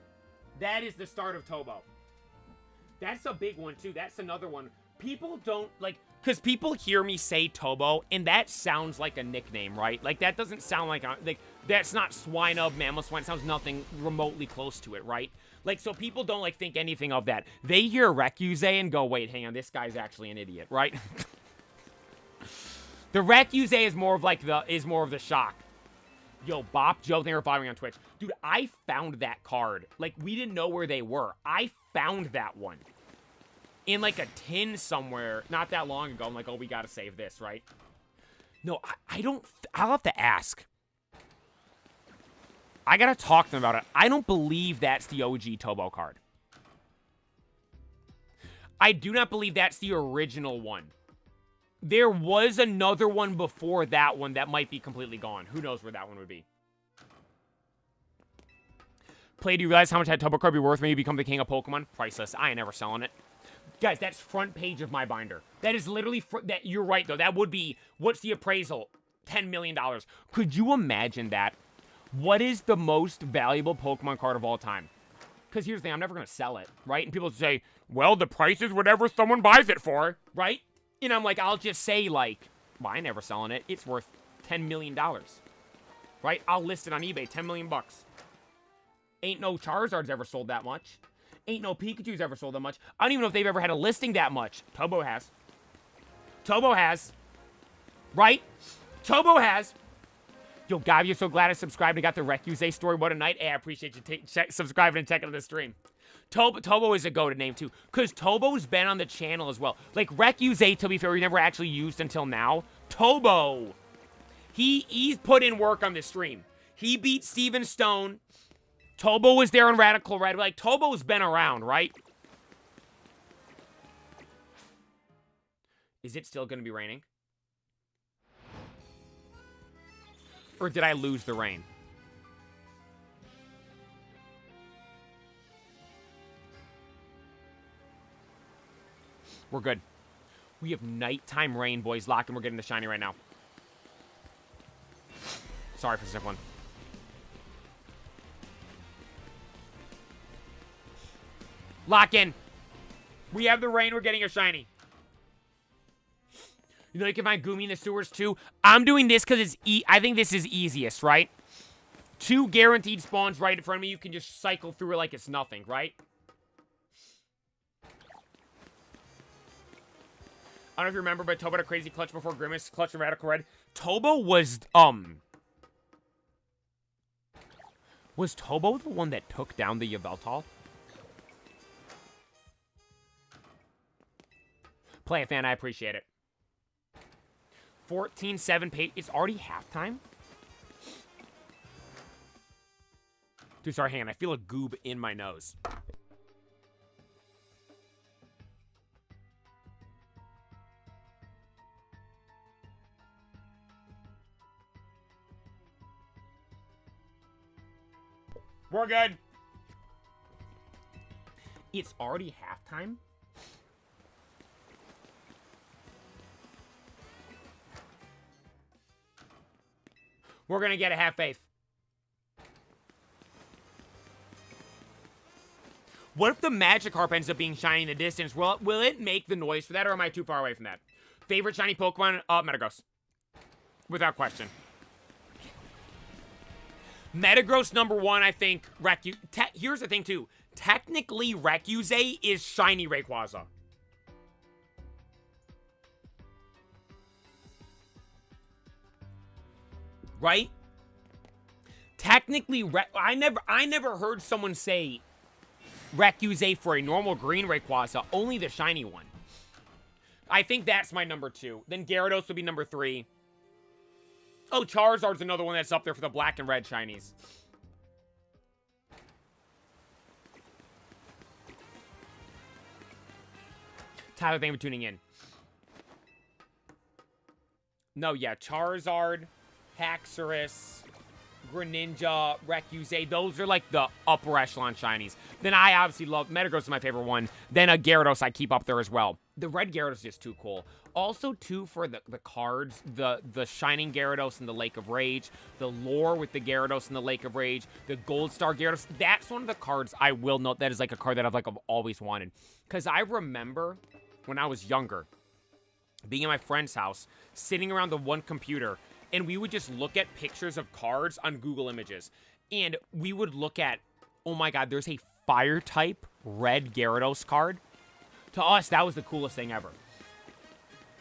That is the start of Tobo. That's a big one, too. That's another one. People don't, like, because people hear me say Tobo, and that sounds like a nickname, right? Like, that doesn't sound like that's not Swinub, Mammal Swine. It sounds nothing remotely close to it, right? Like, so people don't, like, think anything of that. They hear Recuse and go, wait, hang on, this guy's actually an idiot, right? The Recuse is more of, like, the shock. Yo, Bop, Joe, thank you for following on Twitch. Dude, I found that card. Like, we didn't know where they were. I found that one. In, like, a tin somewhere not that long ago. I'm like, oh, we gotta save this, right? No, I don't... I'll have to ask. I gotta talk to them about it. I don't believe that's the OG Tobo card. I do not believe that's the original one. There was another one before that one that might be completely gone. Who knows where that one would be? Play, do you realize how much that Tobo card be worth when you become the king of Pokemon? Priceless. I ain't never selling it. Guys, that's front page of my binder. That is literally... that. You're right, though. That would be... What's the appraisal? $10 million. Could you imagine that? What is the most valuable Pokemon card of all time? Because here's the thing. I'm never going to sell it, right? And people say, well, the price is whatever someone buys it for, right? And I'm like, I'll just say, like, well, I ain't never selling it. It's worth $10 million. Right? I'll list it on eBay. 10 million bucks. Ain't no Charizard's ever sold that much. Ain't no Pikachu's ever sold that much. I don't even know if they've ever had a listing that much. Tobo has. Tobo has. Right? Tobo has. Yo, Gav, you're so glad I subscribed and got the Recuse story. What a night. Hey, I appreciate you subscribing and checking out the stream. Tobo is a goated name, too. Because Tobo's been on the channel as well. Like, Recuse, to be fair, we never actually used until now. Tobo. He's put in work on this stream. He beat Steven Stone. Tobo was there on Radical Red. Like, Tobo's been around, right? Is it still going to be raining? Or did I lose the rain? We're good. We have nighttime rain, boys. Lock in. We're getting the shiny right now. Sorry for the second one. Lock in. We have the rain. We're getting a shiny. You know you can find Goomy in the sewers too. I'm doing this because it's I think this is easiest, right? 2 guaranteed spawns right in front of me. You can just cycle through it like it's nothing, right? I don't know if you remember, but Tobo had a crazy clutch before Grimace clutch and Radical Red. Tobo was Was Tobo the one that took down the Yveltal? Play it, fan. I appreciate it. 14-7 page. It's already halftime? Dude, sorry, hang on. I feel a goob in my nose. We're good. It's already halftime? We're going to get a half faith. What if the Magikarp ends up being shiny in the distance? Will it make the noise for that, or am I too far away from that? Favorite shiny Pokemon? Metagross. Without question. Metagross #1, I think. Here's the thing, too. Technically, Recuse is shiny Rayquaza. Right? Technically, I never heard someone say Recuse for a normal green Rayquaza, only the shiny one. I think that's my #2. Then Gyarados would be #3. Oh, Charizard's another one that's up there for the black and red shinies. Tyler, thank you for tuning in. No, yeah, Charizard, Haxorus, Greninja, Recuse, those are like the upper echelon shinies. Then I obviously love, Metagross is my favorite one. Then a Gyarados I keep up there as well. The red Gyarados is just too cool. Also, too, for the cards, the Shining Gyarados in the Lake of Rage, the lore with the Gyarados in the Lake of Rage, the Gold Star Gyarados, that's one of the cards I will note that is like a card that I've always wanted. Because I remember when I was younger, being in my friend's house, sitting around the one computer, and we would just look at pictures of cards on Google Images. And we would look at, oh my god, there's a Fire-type red Gyarados card. To us, that was the coolest thing ever.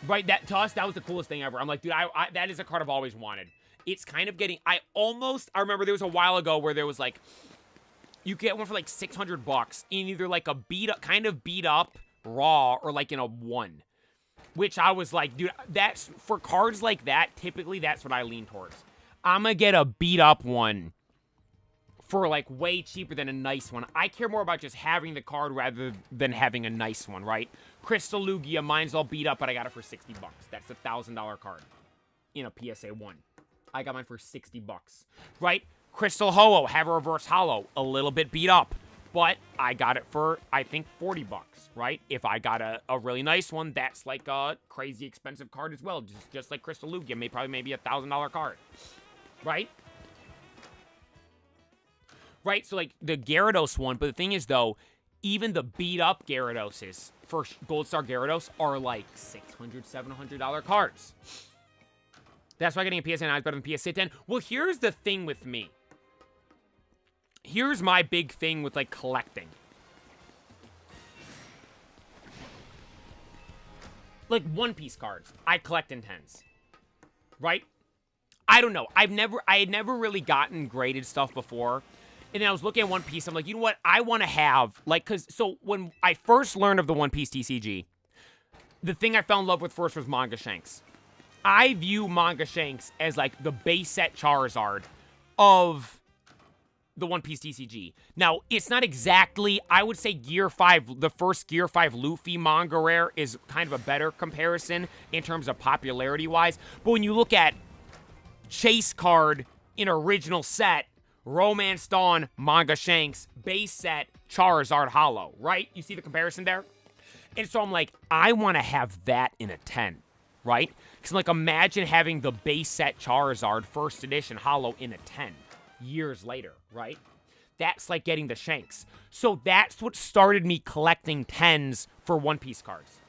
Right, to us, that was the coolest thing ever. I'm like, dude, that is a card I've always wanted. It's kind of getting, I remember there was a while ago where there was like, you get one for like $600 in either like a kind of beat up raw or like in a 1. Which I was like, dude, that's, for cards like that, typically that's what I lean towards. I'm gonna get a beat up one for like way cheaper than a nice one. I care more about just having the card rather than having a nice one, right? Crystal Lugia, mine's all beat up, but I got it for $60. That's a $1,000 card in a PSA 1. I got mine for $60, right? Crystal Ho-Oh, have a reverse holo, a little bit beat up, but I got it for, I think, $40, right? If I got a really nice one, that's like a crazy expensive card as well, just like Crystal Lugia, maybe a $1,000 card, right? Right, so like the Gyarados one, but the thing is though, even the beat up Gyaradoses for Gold Star Gyarados are like $600, $700 cards. That's why getting a PSA 9 is better than PSA 10. Well, here's the thing with me. Here's my big thing with like collecting. Like One Piece cards, I collect in 10s. Right? I don't know. I had never really gotten graded stuff before. And then I was looking at One Piece, I'm like, you know what? I want to have, like, so when I first learned of the One Piece TCG, the thing I fell in love with first was Manga Shanks. I view Manga Shanks as, like, the base set Charizard of the One Piece TCG. Now, it's not exactly, I would say Gear 5, the first Gear 5 Luffy manga rare is kind of a better comparison in terms of popularity-wise. But when you look at Chase card in original set, Romance Dawn, Manga Shanks, base set, Charizard Holo, right? You see the comparison there? And so I'm like, I want to have that in a 10, right? Because I'm like, imagine having the base set Charizard first edition Holo in a 10 years later, right? That's like getting the Shanks. So that's what started me collecting 10s for One Piece cards.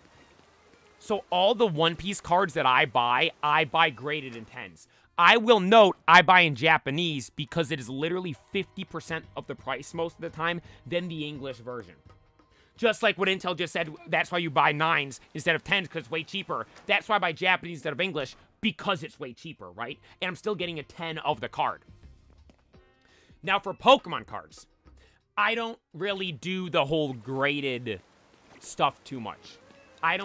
So all the One Piece cards that I buy graded in 10s. I will note I buy in Japanese because it is literally 50% of the price most of the time than the English version. Just like what Intel just said, that's why you buy 9s instead of 10s because it's way cheaper. That's why I buy Japanese instead of English because it's way cheaper, right? And I'm still getting a 10 of the card. Now for Pokemon cards, I don't really do the whole graded stuff too much. I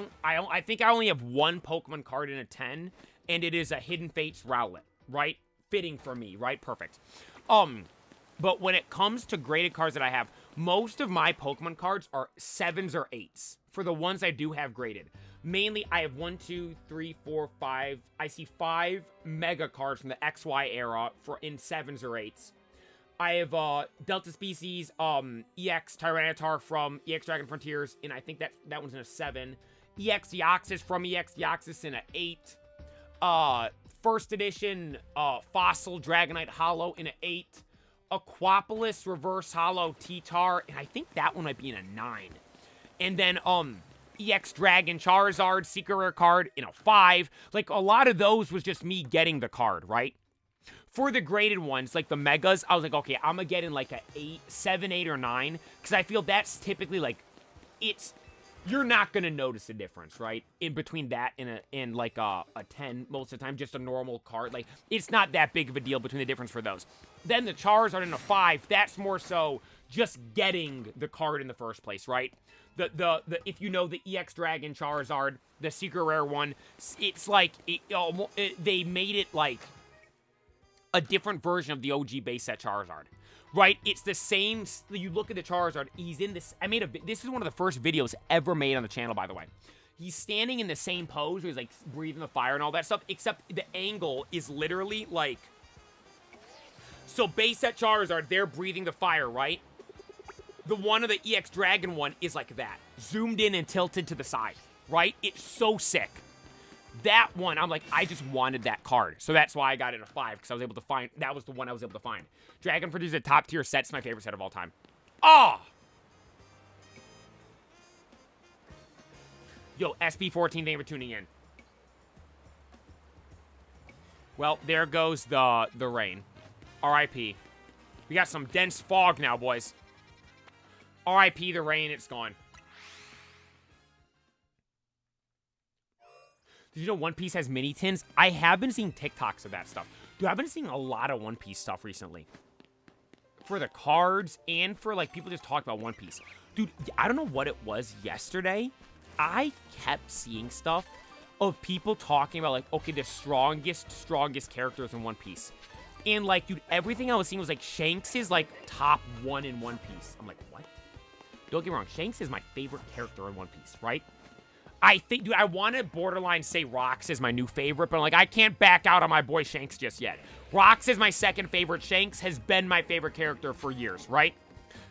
think I only have one Pokemon card in a 10, and it is a Hidden Fates Rowlet, right? Fitting for me, right? Perfect. But when it comes to graded cards that I have, most of my Pokemon cards are 7s or 8s for the ones I do have graded. Mainly, I have 1, 2, 3, 4, 5. I see 5 Mega cards from the XY era in 7s or 8s. I have Delta Species, EX Tyranitar from EX Dragon Frontiers, and I think that one's in a 7. EX Deoxys from EX Deoxys in a 8. First edition Fossil Dragonite Hollow in a 8. Aquapolis Reverse Hollow T-Tar, and I think that one might be in a 9. And then EX Dragon Charizard Secret Rare card in a 5. Like, a lot of those was just me getting the card, right? For the graded ones, like the Megas, I was like, okay, I'm gonna get in like a 7, 8, or 9, because I feel that's typically like, you're not gonna notice a difference, right? In between that and like a 10 most of the time, just a normal card. Like, it's not that big of a deal between the difference for those. Then the Charizard in a 5, that's more so just getting the card in the first place, right? The if you know the EX Dragon Charizard, the Secret Rare one, it's like they made it like a different version of the OG base set Charizard, right? It's the same. You look at the Charizard, he's in this. This is one of the first videos ever made on the channel, by the way. He's standing in the same pose where he's like breathing the fire and all that stuff, except the angle is literally like, so base set Charizard, they're breathing the fire, right? The one of the EX Dragon one is like that, zoomed in and tilted to the side, right? It's so sick. That one, I'm like, I just wanted that card. So that's why I got it a 5, because I was able to find, that was the one I was able to find. Dragon Fruit is a top tier set. It's my favorite set of all time. Oh! Yo, SB14, thank you for tuning in. Well, there goes the rain. R.I.P. We got some dense fog now, boys. R.I.P. the rain, it's gone. Did you know One Piece has mini tins? I have been seeing TikToks of that stuff. Dude, I've been seeing a lot of One Piece stuff recently. For the cards and for, like, people just talk about One Piece. Dude, I don't know what it was yesterday. I kept seeing stuff of people talking about, like, okay, the strongest characters in One Piece. And, like, dude, everything I was seeing was, like, Shanks is, like, top 1 in One Piece. I'm like, what? Don't get me wrong. Shanks is my favorite character in One Piece, right? I think, dude, I want to borderline say Rox is my new favorite, but I'm like, I can't back out on my boy Shanks just yet. Rox is my second favorite. Shanks has been my favorite character for years, right?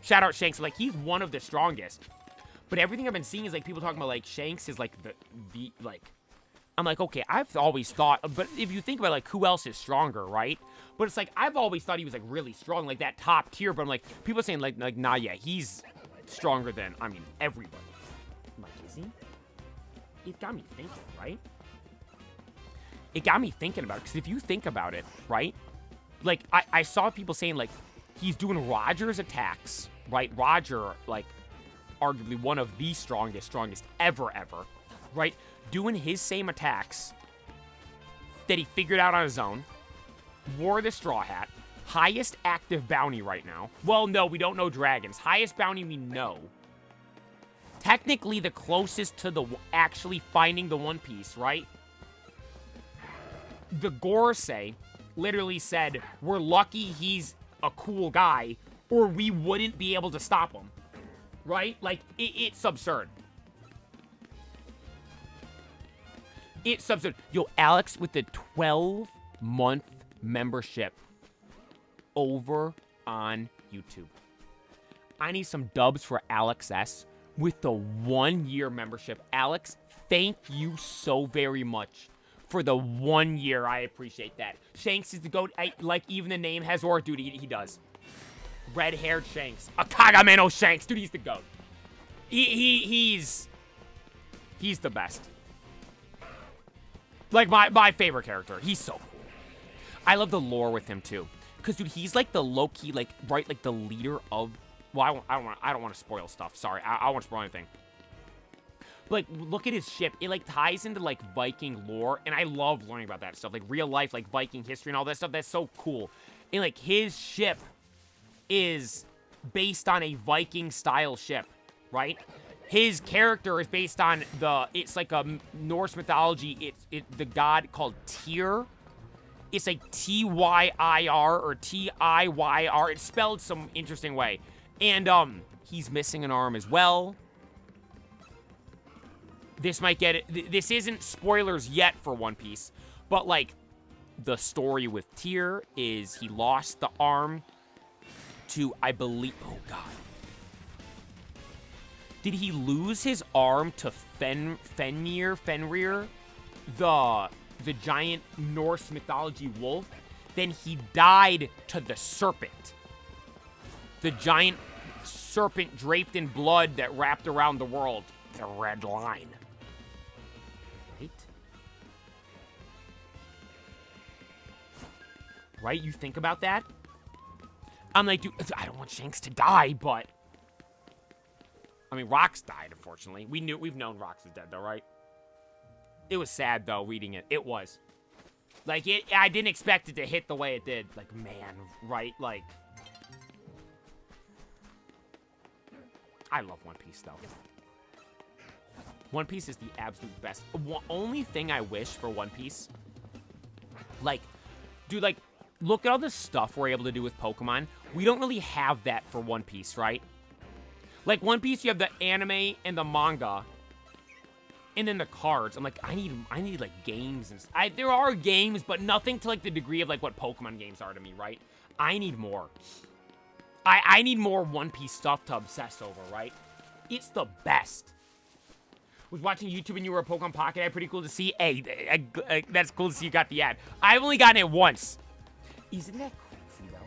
Shout out Shanks. Like, he's one of the strongest. But everything I've been seeing is, like, people talking about, like, Shanks is, like, the like, I'm like, okay, I've always thought, but if you think about, like, who else is stronger, right? But it's like, I've always thought he was, like, really strong, like, that top tier, but I'm like, people are saying, like, nah, yeah, he's stronger than, I mean, everybody. I'm like, is he? It got me thinking, right? It got me thinking about it, because if you think about it, right? Like, I saw people saying, like, he's doing Roger's attacks, right? Roger, like, arguably one of the strongest ever, right? Doing his same attacks that he figured out on his own, wore the straw hat, highest active bounty right now. Well, no, we don't know dragons. Highest bounty we know. Technically the closest to the actually finding the One Piece, right? The Gorosei literally said, we're lucky he's a cool guy, or we wouldn't be able to stop him. Right? Like, it's absurd. It's absurd. Yo, Alex with the 12-month membership over on YouTube. I need some dubs for Alex S. with the 1-year membership. Alex, thank you so very much for the 1 year. I appreciate that. Shanks is the GOAT. Like, even the name has aura. Dude, he does. Red-haired Shanks. A Kagameno Shanks. Dude, he's the GOAT. He's the best. Like, my favorite character. He's so cool. I love the lore with him, too. Because, dude, he's, like, the low-key, like, right, like, the leader of... Well, I don't want to spoil stuff. Sorry, I don't want to spoil anything. But, like, look at his ship. It, like, ties into, like, Viking lore. And I love learning about that stuff. Like, real life, like, Viking history and all that stuff. That's so cool. And, like, his ship is based on a Viking-style ship, right? His character is based on it's like a Norse mythology. The god called Tyr. It's like Tyir or Tiyr. It's spelled some interesting way. And he's missing an arm as well. This might get it. This isn't spoilers yet for One Piece, but like the story with Tyr is he lost the arm to, I believe, oh god. Did he lose his arm to Fenrir, the giant Norse mythology wolf? Then he died to the serpent. The giant serpent draped in blood that wrapped around the world. The red line. Right? Right? You think about that? I'm like, dude, I don't want Shanks to die, but... I mean, Rox died, unfortunately. We've known Rox is dead, though, right? It was sad, though, reading it. It was. Like, I didn't expect it to hit the way it did. Like, man, right? Like... I love One Piece, though. One Piece is the absolute best. Only thing I wish for One Piece... Like, dude, like, look at all the stuff we're able to do with Pokemon. We don't really have that for One Piece, right? Like, One Piece, you have the anime and the manga. And then the cards. I'm like, I need like, games. And there are games, but nothing to, like, the degree of, like, what Pokemon games are to me, right? I need more. I need more One Piece stuff to obsess over, right? It's the best. Was watching YouTube and you were a Pokemon Pocket ad. Pretty cool to see. Hey, that's cool to see you got the ad. I've only gotten it once. Isn't that crazy, though?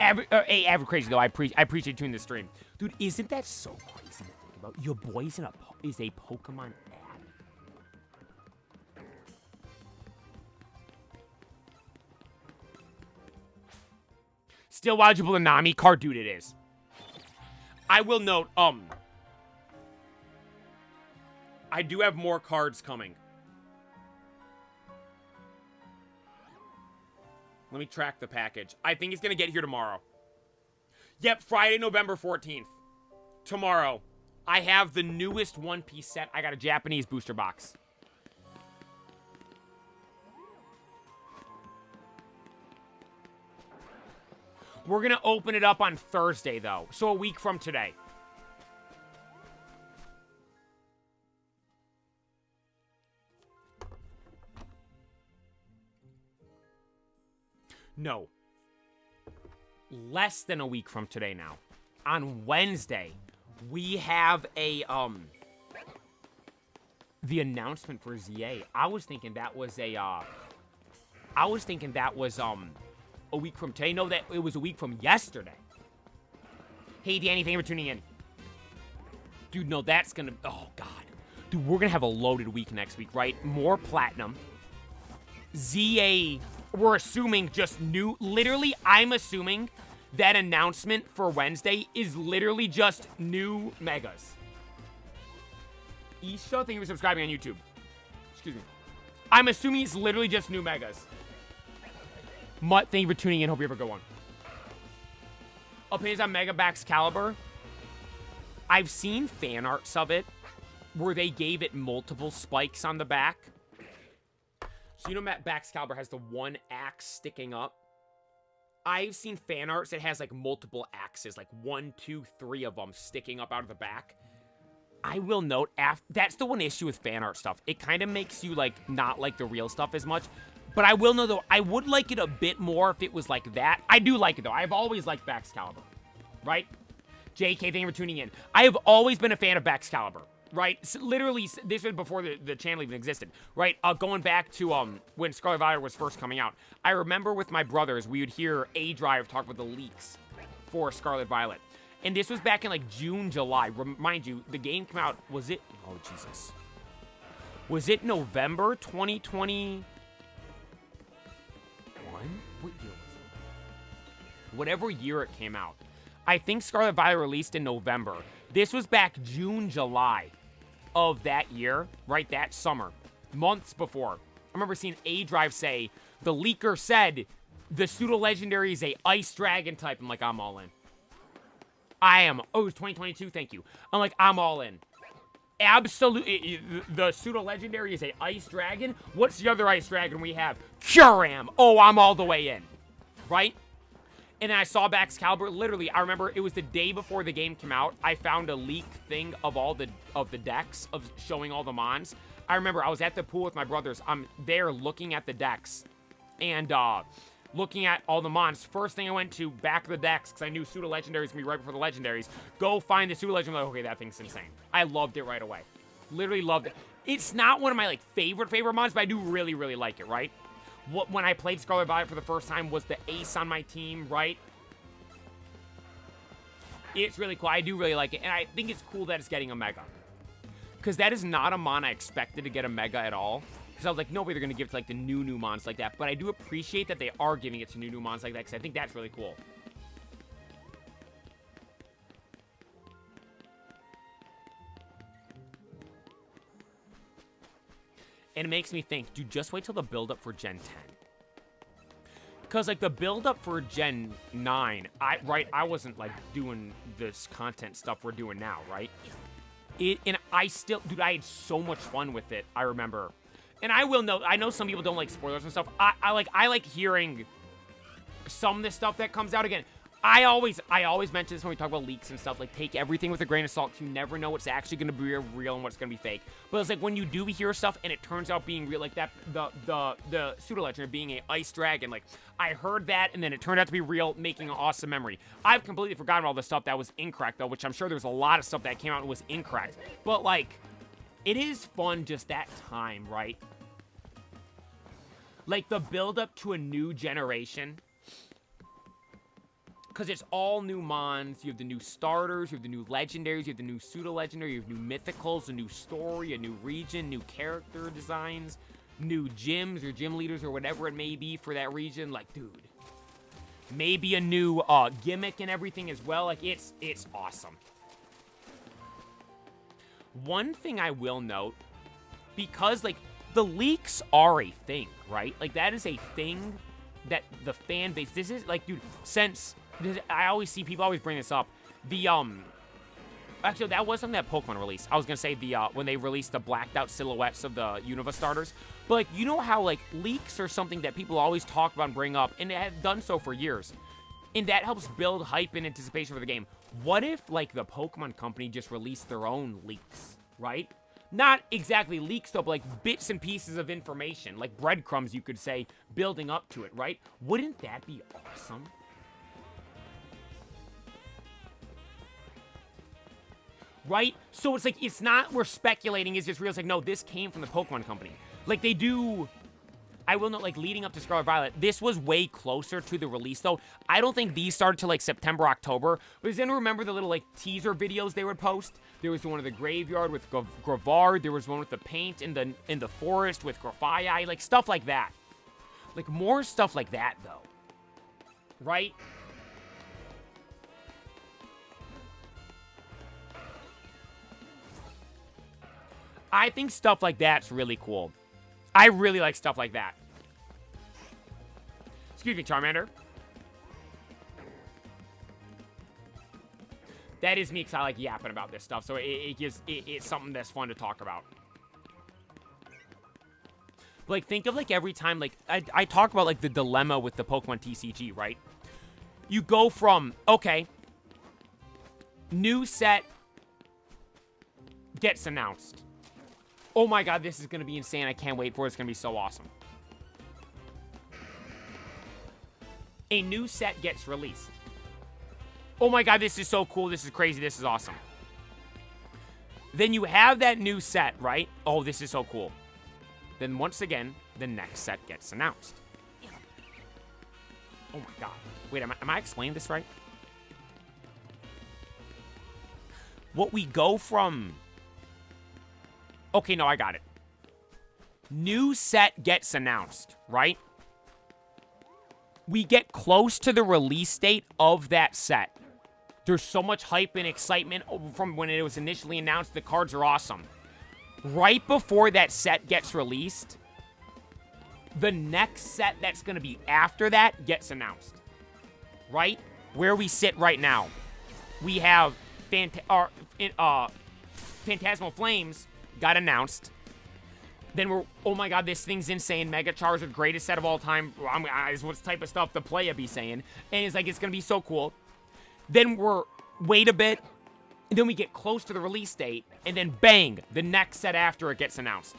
Average crazy, though. I appreciate you tuning the stream. Dude, isn't that so crazy to think about? Your boy's is a Pokemon ad. Still watchable to Nami card, dude, it is. I will note, I do have more cards coming. Let me track the package. I think it's going to get here tomorrow. Yep, Friday, November 14th. Tomorrow. I have the newest One Piece set. I got a Japanese booster box. We're going to open it up on Thursday, though. So a week from today. No. Less than a week from today now. On Wednesday, we have the announcement for ZA. I was thinking that was a week from today. No, that it was a week from yesterday. Hey, Danny, thank you for tuning in. Dude, no, that's gonna... Oh, God. Dude, we're gonna have a loaded week next week, right? More Platinum. ZA... We're assuming just new... Literally, I'm assuming that announcement for Wednesday is literally just new Megas. Isha, thank you for subscribing on YouTube. Excuse me. I'm assuming it's literally just new Megas. Mutt, thank you for tuning in. Hope you have a good one. Opinions on Mega Baxcalibur? I've seen fan arts of it where they gave it multiple spikes on the back. So you know Baxcalibur has the one axe sticking up? I've seen fan arts that has like multiple axes, like 1, 2, 3 of them sticking up out of the back. I will note, that's the one issue with fan art stuff. It kind of makes you like not like the real stuff as much. But I will know though, I would like it a bit more if it was like that. I do like it though. I've always liked Baxcalibur, right? JK, thank you for tuning in. I have always been a fan of Baxcalibur. Right, so literally, this was before the channel even existed, right? Going back to when Scarlet Violet was first coming out. I remember with my brothers, we would hear A-Drive talk about the leaks for Scarlet Violet. And this was back in like June, July. Remind you, the game came out, was it? Oh, Jesus. Was it November 2021? What year was it? Whatever year it came out. I think Scarlet Violet released in November. This was back June, July of that year, right? That summer. Months before. I remember seeing A-Drive say, the leaker said The pseudo-legendary is a ice dragon type. I'm like, I'm all in. I am. Oh, it's 2022. Thank you. I'm like, I'm all in. Absolutely. The pseudo-legendary is a ice dragon. What's the other ice dragon we have? Curam. Oh, I'm all the way in. Right? And then I saw Baxcalibur. Literally, I remember it was the day before the game came out. I found a leaked thing of all the decks of showing all the mons. I remember I was at the pool with my brothers. I'm there looking at the decks and looking at all the mons. First thing I went to, back of the decks, because I knew pseudo legendaries was gonna be right before the legendaries. Go find the pseudo legendary. Like, okay, that thing's insane. I loved it right away. Literally loved it. It's not one of my like favorite mons, but I do really, really like it. Right? When I played Scarlet Violet for the first time was the ace on my team, right? It's really cool. I do really like it. And I think it's cool that it's getting a Mega. Because that is not a mon I expected to get a Mega at all. Because I was like, nobody they're going to give it to like the new mons like that. But I do appreciate that they are giving it to new mons like that. Because I think that's really cool. And it makes me think, dude, just wait till the build-up for Gen 10. Because, like, the build-up for Gen 9, I wasn't, like, doing this content stuff we're doing now, right? And I still, dude, I had so much fun with it, I remember. And I will know, I know some people don't like spoilers and stuff. I like hearing some of this stuff that comes out again. I always mention this when we talk about leaks and stuff. Like, take everything with a grain of salt. You never know what's actually going to be real and what's going to be fake. But it's like when you do hear stuff and it turns out being real, like that, the pseudo legend being a ice dragon. Like, I heard that and then it turned out to be real, making an awesome memory. I've completely forgotten all the stuff that was incorrect though, which I'm sure there's a lot of stuff that came out and was incorrect. But like, it is fun just that time, right? Like the build up to a new generation. Because it's all new mons. You have the new starters, you have the new legendaries, you have the new pseudo-legendary, you have new mythicals, a new story, a new region, new character designs, new gyms or gym leaders or whatever it may be for that region. Like, dude. Maybe a new gimmick and everything as well. Like, it's awesome. One thing I will note, because, like, the leaks are a thing, right? Like, that is a thing that the fan base, this is, like, dude, since... I always see people always bring this up. The, actually, that was something that Pokemon released. I was gonna say when they released the blacked out silhouettes of the Unova starters. But, like, you know how, like, leaks are something that people always talk about and bring up, and they have done so for years. And that helps build hype and anticipation for the game. What if, like, the Pokemon company just released their own leaks, right? Not exactly leaks, though, but, like, bits and pieces of information. Like breadcrumbs, you could say, building up to it, right? Wouldn't that be awesome? Right? So it's like, it's not we're speculating, it's just real. It's like, no, this came from the Pokemon company. Like, they do... I will note, like, leading up to Scarlet Violet, this was way closer to the release, though. I don't think these started till, like, September, October. But does anyone remember the little, like, teaser videos they would post? There was the one of the graveyard with Gravard. There was one with the paint in the forest with Grafaiai. Like, stuff like that. Like, more stuff like that, though. Right? I think stuff like that's really cool. I really like stuff like that. Excuse me, Charmander. That is me, because I like yapping about this stuff, so it's something that's fun to talk about. But, like, think of, like, every time, like, I talk about, like, the dilemma with the Pokemon TCG, right? You go from, okay, new set gets announced. Oh my god, this is going to be insane. I can't wait for it. It's going to be so awesome. A new set gets released. Oh my god, this is so cool. This is crazy. This is awesome. Then you have that new set, right? Oh, this is so cool. Then once again, the next set gets announced. Oh my god. Wait, am I explaining this right? What we go from... Okay, no, I got it. New set gets announced, right? We get close to the release date of that set. There's so much hype and excitement from when it was initially announced. The cards are awesome. Right before that set gets released, The next set that's going to be after that gets announced. Right? Where we sit right now. We have Phantasmal Flames got announced. Then we're, oh my god, this thing's insane. Mega Charizard, greatest set of all time. Is what type of stuff the playa be saying. And it's like, it's going to be so cool. Then we're, wait a bit. And then we get close to the release date. And then bang, the next set after it gets announced.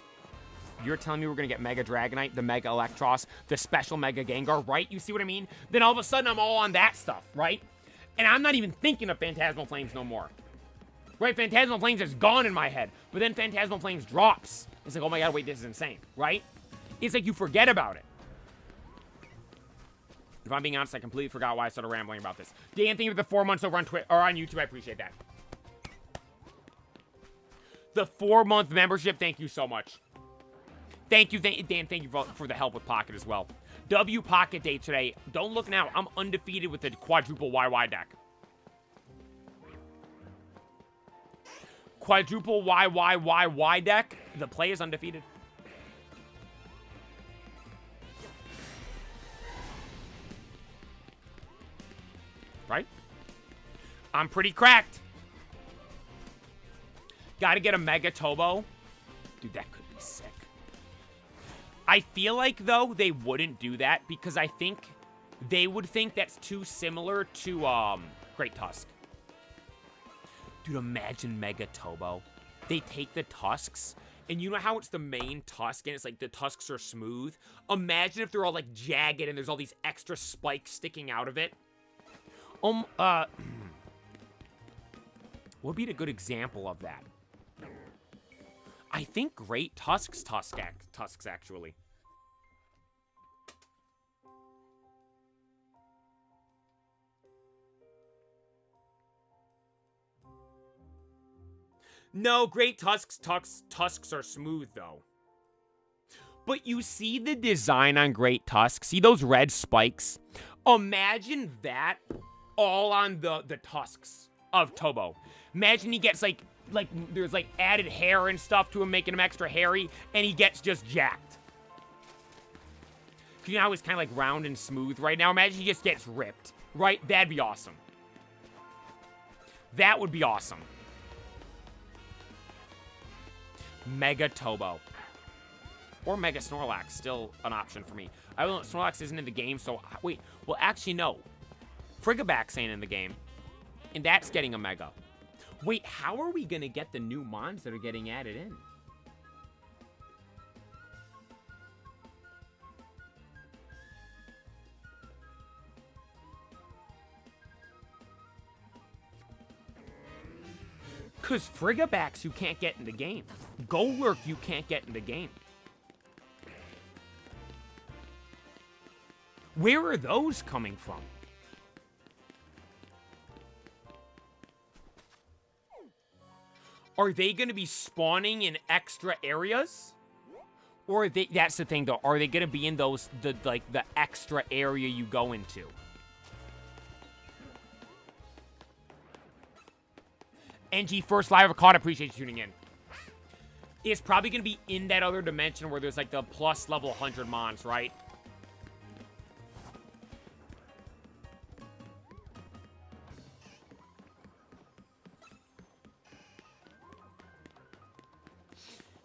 You're telling me we're going to get Mega Dragonite, the Mega Electros, the special Mega Gengar, right? You see what I mean? Then all of a sudden, I'm all on that stuff, right? And I'm not even thinking of Phantasmal Flames no more. Right? Phantasmal Flames is gone in my head. But then Phantasmal Flames drops. It's like, oh my god, wait, this is insane, right? It's like you forget about it. If I'm being honest, I completely forgot why I started rambling about this. Dan, thank you for the 4 months over on Twitter or on YouTube. I appreciate that. The 4-month membership, thank you so much. Thank you, Dan. Thank you for the help with Pocket as well. W Pocket Day today. Don't look now. I'm undefeated with the quadruple YY deck. Quadruple YYYY deck. The play is undefeated. Right? I'm pretty cracked. Gotta get a Mega Tobo. Dude, that could be sick. I feel like, though, they wouldn't do that because I think they would think that's too similar to, Great Tusk. Dude, imagine Mega Tobo. They take the tusks, and you know how it's the main tusk, and it's like the tusks are smooth? Imagine if they're all, like, jagged, and there's all these extra spikes sticking out of it. What would be a good example of that? I think Great Tusks, actually. No, Great Tusks are smooth, though. But you see the design on Great Tusk? See those red spikes? Imagine that all on the tusks of Tobo. Imagine he gets, like, there's, like, added hair and stuff to him, making him extra hairy, and he gets just jacked. You know how he's kind of, like, round and smooth right now? Imagine he just gets ripped, right? That'd be awesome. That would be awesome. Mega Tobo. Or Mega Snorlax, still an option for me. I don't know, Snorlax isn't in the game, so, wait. Well, actually, no. Frigibax ain't in the game. And that's getting a Mega. Wait, how are we going to get the new mons that are getting added in? Because Frigibax you can't get in the game. Golurk you can't get in the game. Where are those coming from? Are they going to be spawning in extra areas? Or are they, that's the thing though, are they going to be in those, the extra area you go into? NG first live caught, appreciate you tuning in. It's probably going to be in that other dimension where there's like the plus level 100 mons, right?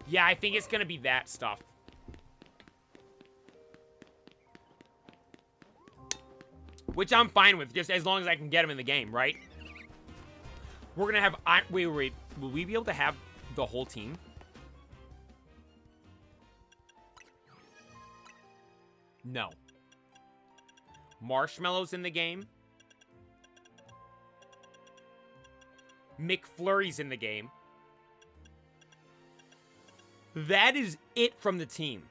Yeah, I think it's going to be that stuff. Which I'm fine with, just as long as I can get them in the game, right? We're going to have... Wait. Will we be able to have the whole team? No. Marshmallow's in the game. McFlurry's in the game. That is it from the team.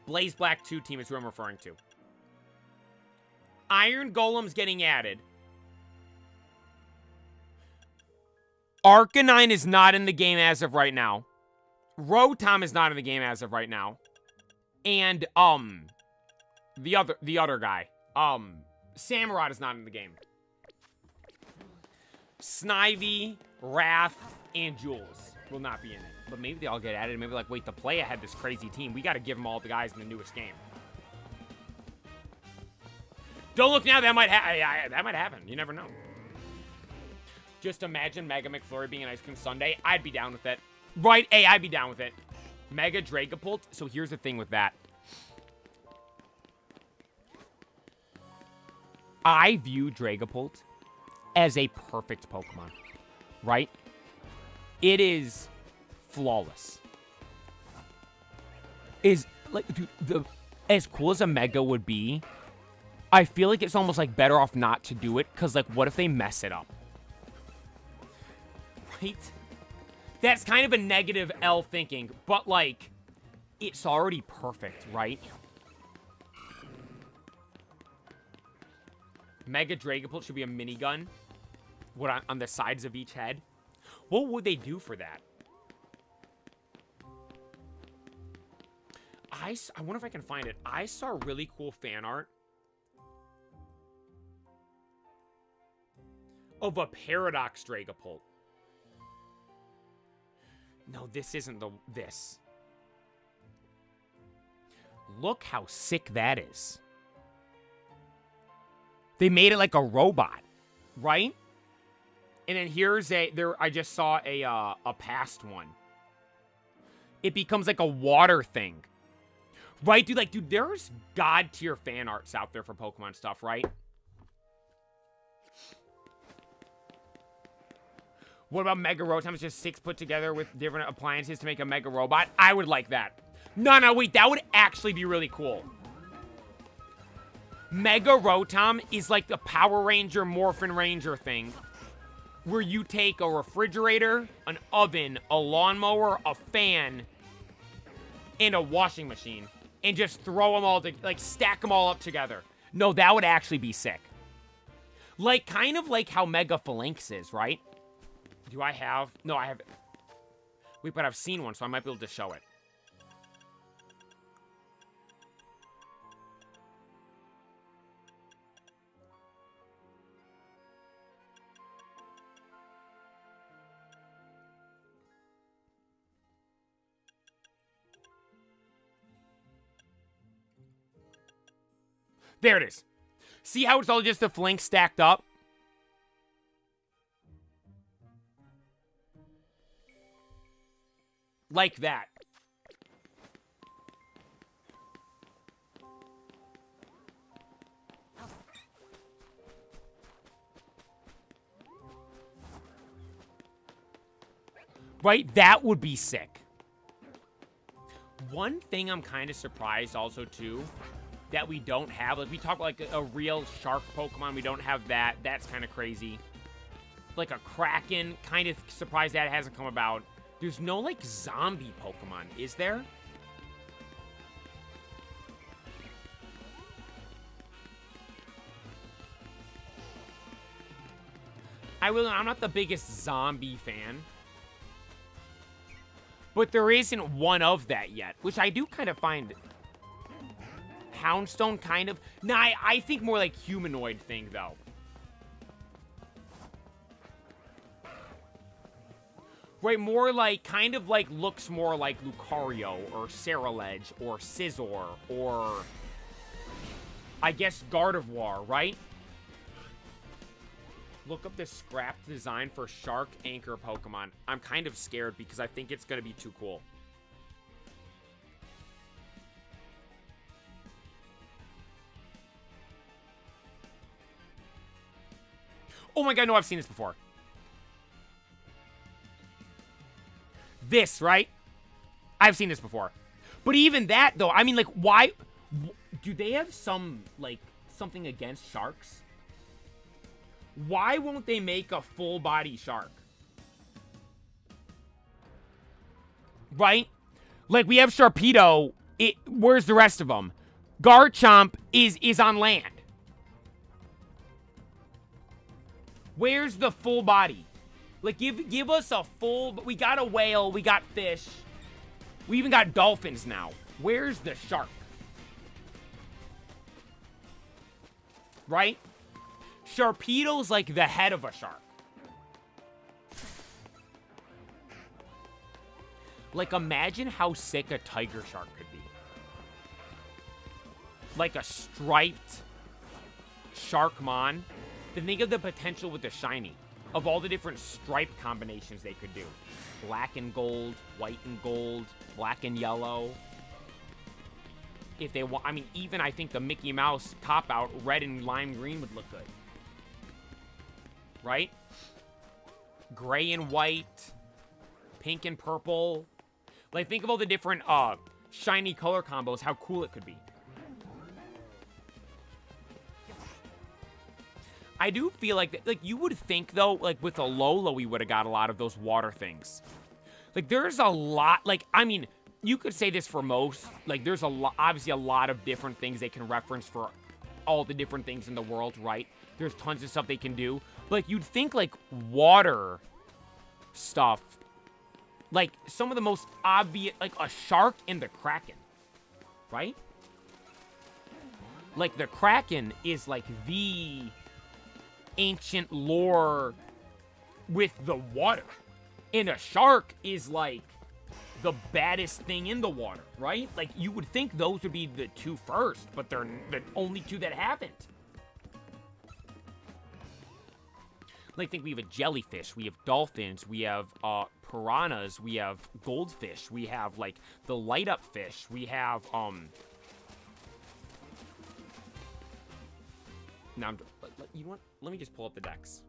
Blaze Black 2 team is who I'm referring to. Iron Golem's getting added. Arcanine is not in the game as of right now. Rotom is not in the game as of right now. And, the other guy. Samurott is not in the game. Snivy, Wrath, and Jules. will not be in it. But maybe they all get added. Maybe like, wait, the Playa had this crazy team. We got to give them all the guys in the newest game. Don't look now. That might happen. You never know. Just imagine Mega McFlurry being an ice cream sundae. I'd be down with it. Right? Hey, I'd be down with it. Mega Dragapult. So here's the thing with that. I view Dragapult as a perfect Pokemon. Right? It is flawless. Is like, dude, as cool as a Mega would be, I feel like it's almost like better off not to do it, because like, what if they mess it up? Right? That's kind of a negative L thinking, but like, it's already perfect, right? Mega Dragapult should be a minigun. What, on the sides of each head? What would they do for that? I wonder if I can find it. I saw really cool fan art of a Paradox Dragapult. No, this isn't this. Look how sick that is. They made it like a robot, right? And then here's I just saw a past one. It becomes like a water thing. Right, dude? Like, dude, there's god tier fan arts out there for Pokemon stuff, right? What about Mega Rotom? It's just 6 put together with different appliances to make a Mega Robot. I would like that. No, wait, that would actually be really cool. Mega Rotom is like the Power Ranger Morphin Ranger thing, where you take a refrigerator, an oven, a lawnmower, a fan, and a washing machine, and just throw them all, like, stack them all up together. No, that would actually be sick. Like, kind of like how Mega Phalanx is, right? Do I have... No, I have... Wait, but I've seen one, so I might be able to show it. There it is. See how it's all just the flanks stacked up? Like that. Right? That would be sick. One thing I'm kind of surprised also, too, that we don't have. Like, we talk about, like, a real shark Pokemon. We don't have that. That's kind of crazy. Like, a Kraken. Kind of surprised that hasn't come about. There's no, like, zombie Pokemon, is there? I'm not the biggest zombie fan. But there isn't one of that yet, which I do kind of find... Houndstone, kind of. Nah, I think more like humanoid thing, though. Right, more like, kind of like, looks more like Lucario, or Ceruledge, or Scizor, or... I guess Gardevoir, right? Look up this scrapped design for Shark Anchor Pokemon. I'm kind of scared because I think it's going to be too cool. Oh my god, no, I've seen this before. This, right? I've seen this before. But even that, though, I mean, like, why... Do they have some, like, something against sharks? Why won't they make a full-body shark? Right? Like, we have Sharpedo. Where's the rest of them? Garchomp is on land. Where's the full body? Like, give us a full... We got a whale. We got fish. We even got dolphins now. Where's the shark? Right? Sharpedo's like the head of a shark. Like, imagine how sick a tiger shark could be. Like a striped Sharkmon. Then think of the potential with the shiny. Of all the different stripe combinations they could do. Black and gold, white and gold, black and yellow. If they want, I mean, even I think the Mickey Mouse cop-out, red and lime green would look good. Right? Gray and white, pink and purple. Like, think of all the different shiny color combos, how cool it could be. I do feel like you would think, though, like, with Alola, we would have got a lot of those water things. Like, there's a lot, like, I mean, you could say this for most. Like, there's obviously a lot of different things they can reference for all the different things in the world, right? There's tons of stuff they can do. But, like, you'd think, like, water stuff, like, some of the most obvious, like, a shark and the Kraken, right? Like, the Kraken is, like, the ancient lore with the water. And a shark is, like, the baddest thing in the water, right? Like, you would think those would be the two first, but they're the only two that haven't. Like, think we have a jellyfish, we have dolphins, we have piranhas, we have goldfish, we have, like, the light-up fish, we have, Now, you know what? Let me just pull up the decks.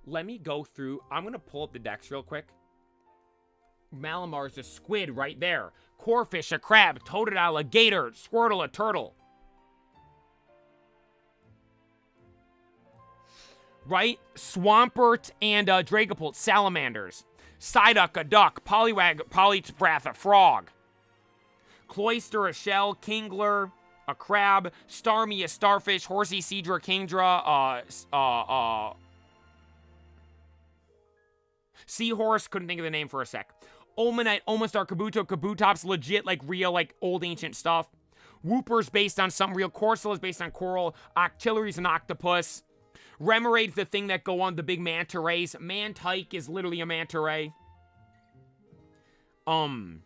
Let me go through. I'm going to pull up the decks real quick. Malamar's a squid right there. Corefish, a crab. Totodile, a gator. Squirtle, a turtle. Right? Swampert and Dragapult, salamanders. Psyduck, a duck. Polybrath, a frog. Cloyster, a shell. Kingler, a crab. Starmie, a starfish. Horsey, Seadra, Kingdra, Seahorse, couldn't think of the name for a sec. Omanite, Omastar, Kabuto, Kabutops, legit, like, real, like, old ancient stuff. Whooper's based on some real. Corsola is based on coral. Octillery's an octopus. Remoraid's the thing that go on the big manta rays. Mantike is literally a manta ray. Whalmer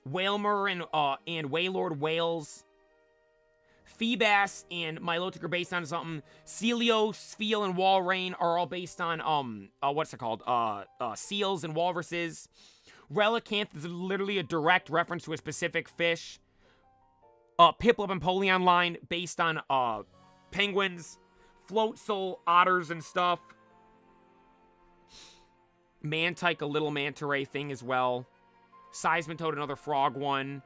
and Wailord whales. Feebas and Milotic are based on something. Celio, Spheal, and Walrein are all based on, what's it called? Seals and walruses. Relicanth is literally a direct reference to a specific fish. Piplup and Polion line based on, penguins. Floatzel, otters, and stuff. Mantike, a little manta ray thing as well. Seismitoad, another frog one.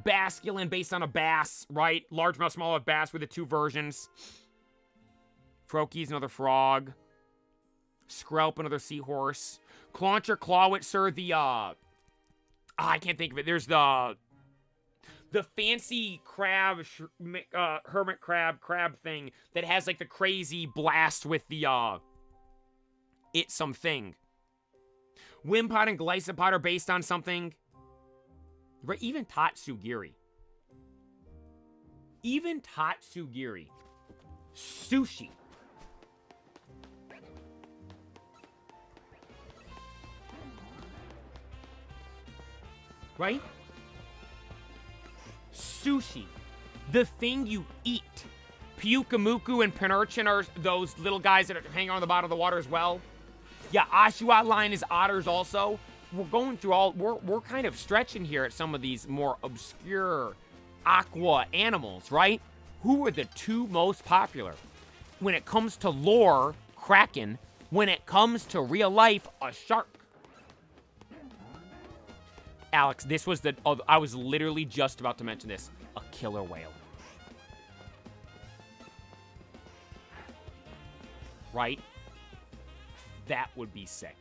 Basculin, based on a bass, right? Largemouth, smallmouth bass with the two versions. Froakie's another frog. Skrelp, another seahorse. Clauncher, Clawitzer, the, I can't think of it. There's the fancy crab, hermit crab thing that has, like, the crazy blast with the, it's something. Wimpod and Glycopod are based on something. Right, even Tatsugiri. Sushi. Right? Sushi. The thing you eat. Pyukamuku and Penurchin are those little guys that hang on the bottom of the water as well. Yeah, Ashuat line is otters also. We're going through all, we're kind of stretching here at some of these more obscure aqua animals, right? Who are the two most popular? When it comes to lore, Kraken. When it comes to real life, a shark. Alex, this was I was literally just about to mention this. A killer whale. Right? That would be sick.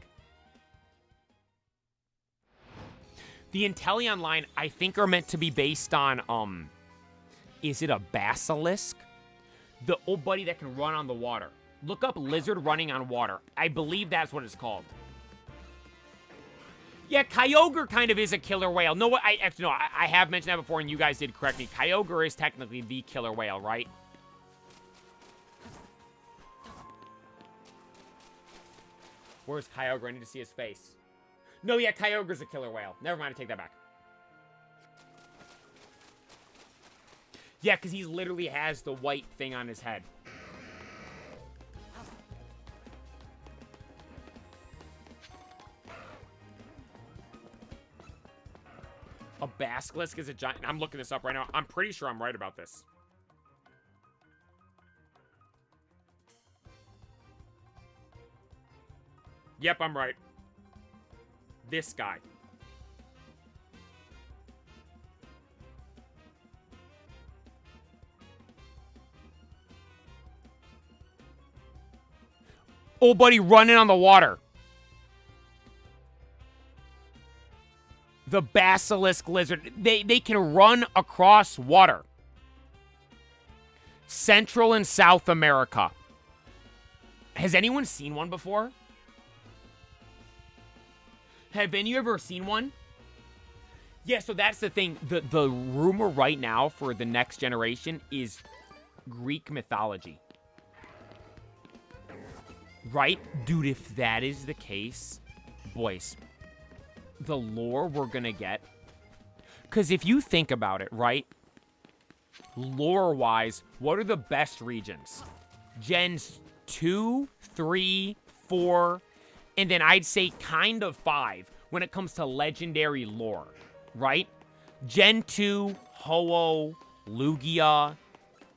The Inteleon line, I think, are meant to be based on, is it a basilisk? The old buddy that can run on the water. Look up lizard running on water. I believe that's what it's called. Yeah, Kyogre kind of is a killer whale. No, I have mentioned that before, and you guys did correct me. Kyogre is technically the killer whale, right? Where's Kyogre? I need to see his face. No, yeah, Kyogre's a killer whale. Never mind, I take that back. Yeah, because he literally has the white thing on his head. A basilisk is a giant... I'm looking this up right now. I'm pretty sure I'm right about this. Yep, I'm right. This guy. Oh, buddy, running on the water. The basilisk lizard. They can run across water. Central and South America. Has anyone seen one before? Have any ever seen one? Yeah, so that's the thing. The rumor right now for the next generation is Greek mythology. Right? Dude, if that is the case, boys, the lore we're gonna get. Because if you think about it, right? Lore-wise, what are the best regions? Gens 2, 3, 4, and then I'd say kind of 5 when it comes to legendary lore, right? Gen 2, Ho-Oh, Lugia,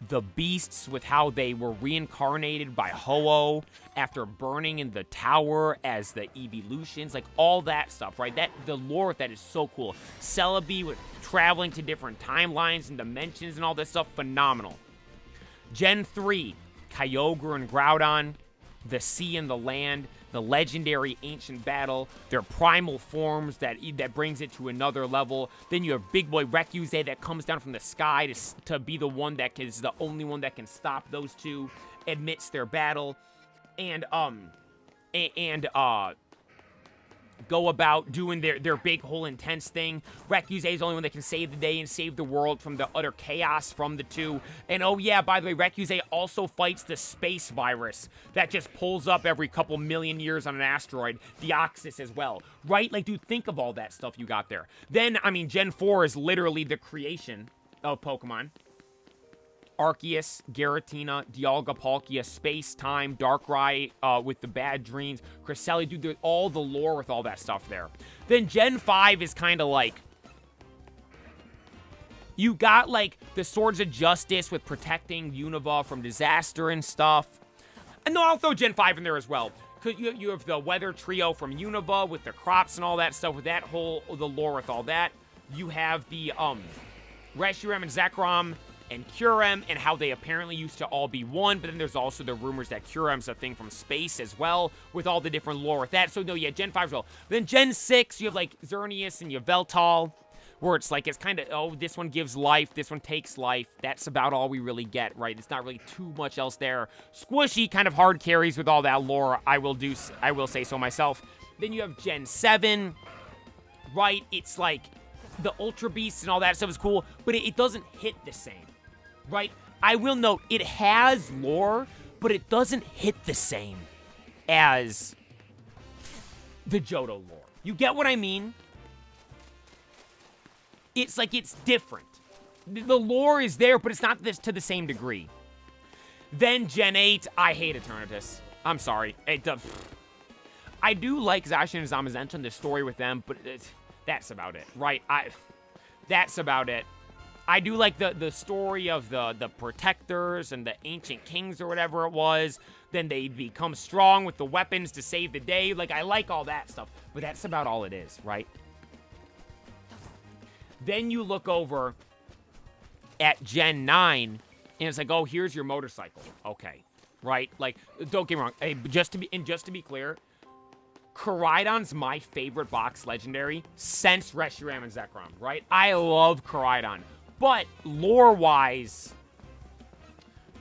the beasts with how they were reincarnated by Ho-Oh after burning in the tower as the evolutions, like all that stuff, right? That the lore with that is so cool. Celebi with traveling to different timelines and dimensions and all this stuff, phenomenal. Gen 3, Kyogre and Groudon, the sea and the land, the legendary ancient battle, their primal forms that brings it to another level. Then you have Big Boy Recuse that comes down from the sky to be the one that is the only one that can stop those two amidst their battle, and go about doing their big whole intense thing. Recuse is the only one that can save the day and save the world from the utter chaos from the two. And oh yeah, by the way, Recuse also fights the space virus that just pulls up every couple million years on an asteroid, Deoxys as well. Right? Like, dude, think of all that stuff you got there. Then, I mean, Gen 4 is literally the creation of Pokemon. Arceus, Giratina, Dialga, Palkia, Space Time, Darkrai with the bad dreams, Cresselia, dude, all the lore with all that stuff there. Then Gen 5 is kind of like, you got like the Swords of Justice with protecting Unova from disaster and stuff. And no, I'll throw Gen 5 in there as well. Cause you have the Weather Trio from Unova with the crops and all that stuff, with that whole, the lore with all that. You have the Reshiram and Zekrom and Kyurem, and how they apparently used to all be one, but then there's also the rumors that Kyurem's a thing from space as well, with all the different lore with that. So no, yeah, Gen 5 as well. Then Gen 6, you have like Xerneas and Yveltal, where it's like, it's kind of, oh, this one gives life, this one takes life. That's about all we really get, right? It's not really too much else there. Squishy, kind of hard carries with all that lore, I will say so myself. Then you have Gen 7, right? It's like, the Ultra Beasts and all that stuff is cool, but it doesn't hit the same. Right? I will note, it has lore, but it doesn't hit the same as the Johto lore. You get what I mean? It's like, it's different. The lore is there, but it's not this to the same degree. Then Gen 8, I hate Eternatus. I'm sorry. I do like Zacian and Zamazenta and the story with them, but that's about it, right? That's about it. I do like the story of the protectors and the ancient kings or whatever it was. Then they become strong with the weapons to save the day. Like, I like all that stuff. But that's about all it is, right? Then you look over at Gen 9, and it's like, oh, here's your motorcycle. Okay, right? Like, don't get me wrong. Hey, just to be clear, Koraidon's my favorite box legendary since Reshiram and Zekrom, right? I love Koraidon. But lore-wise,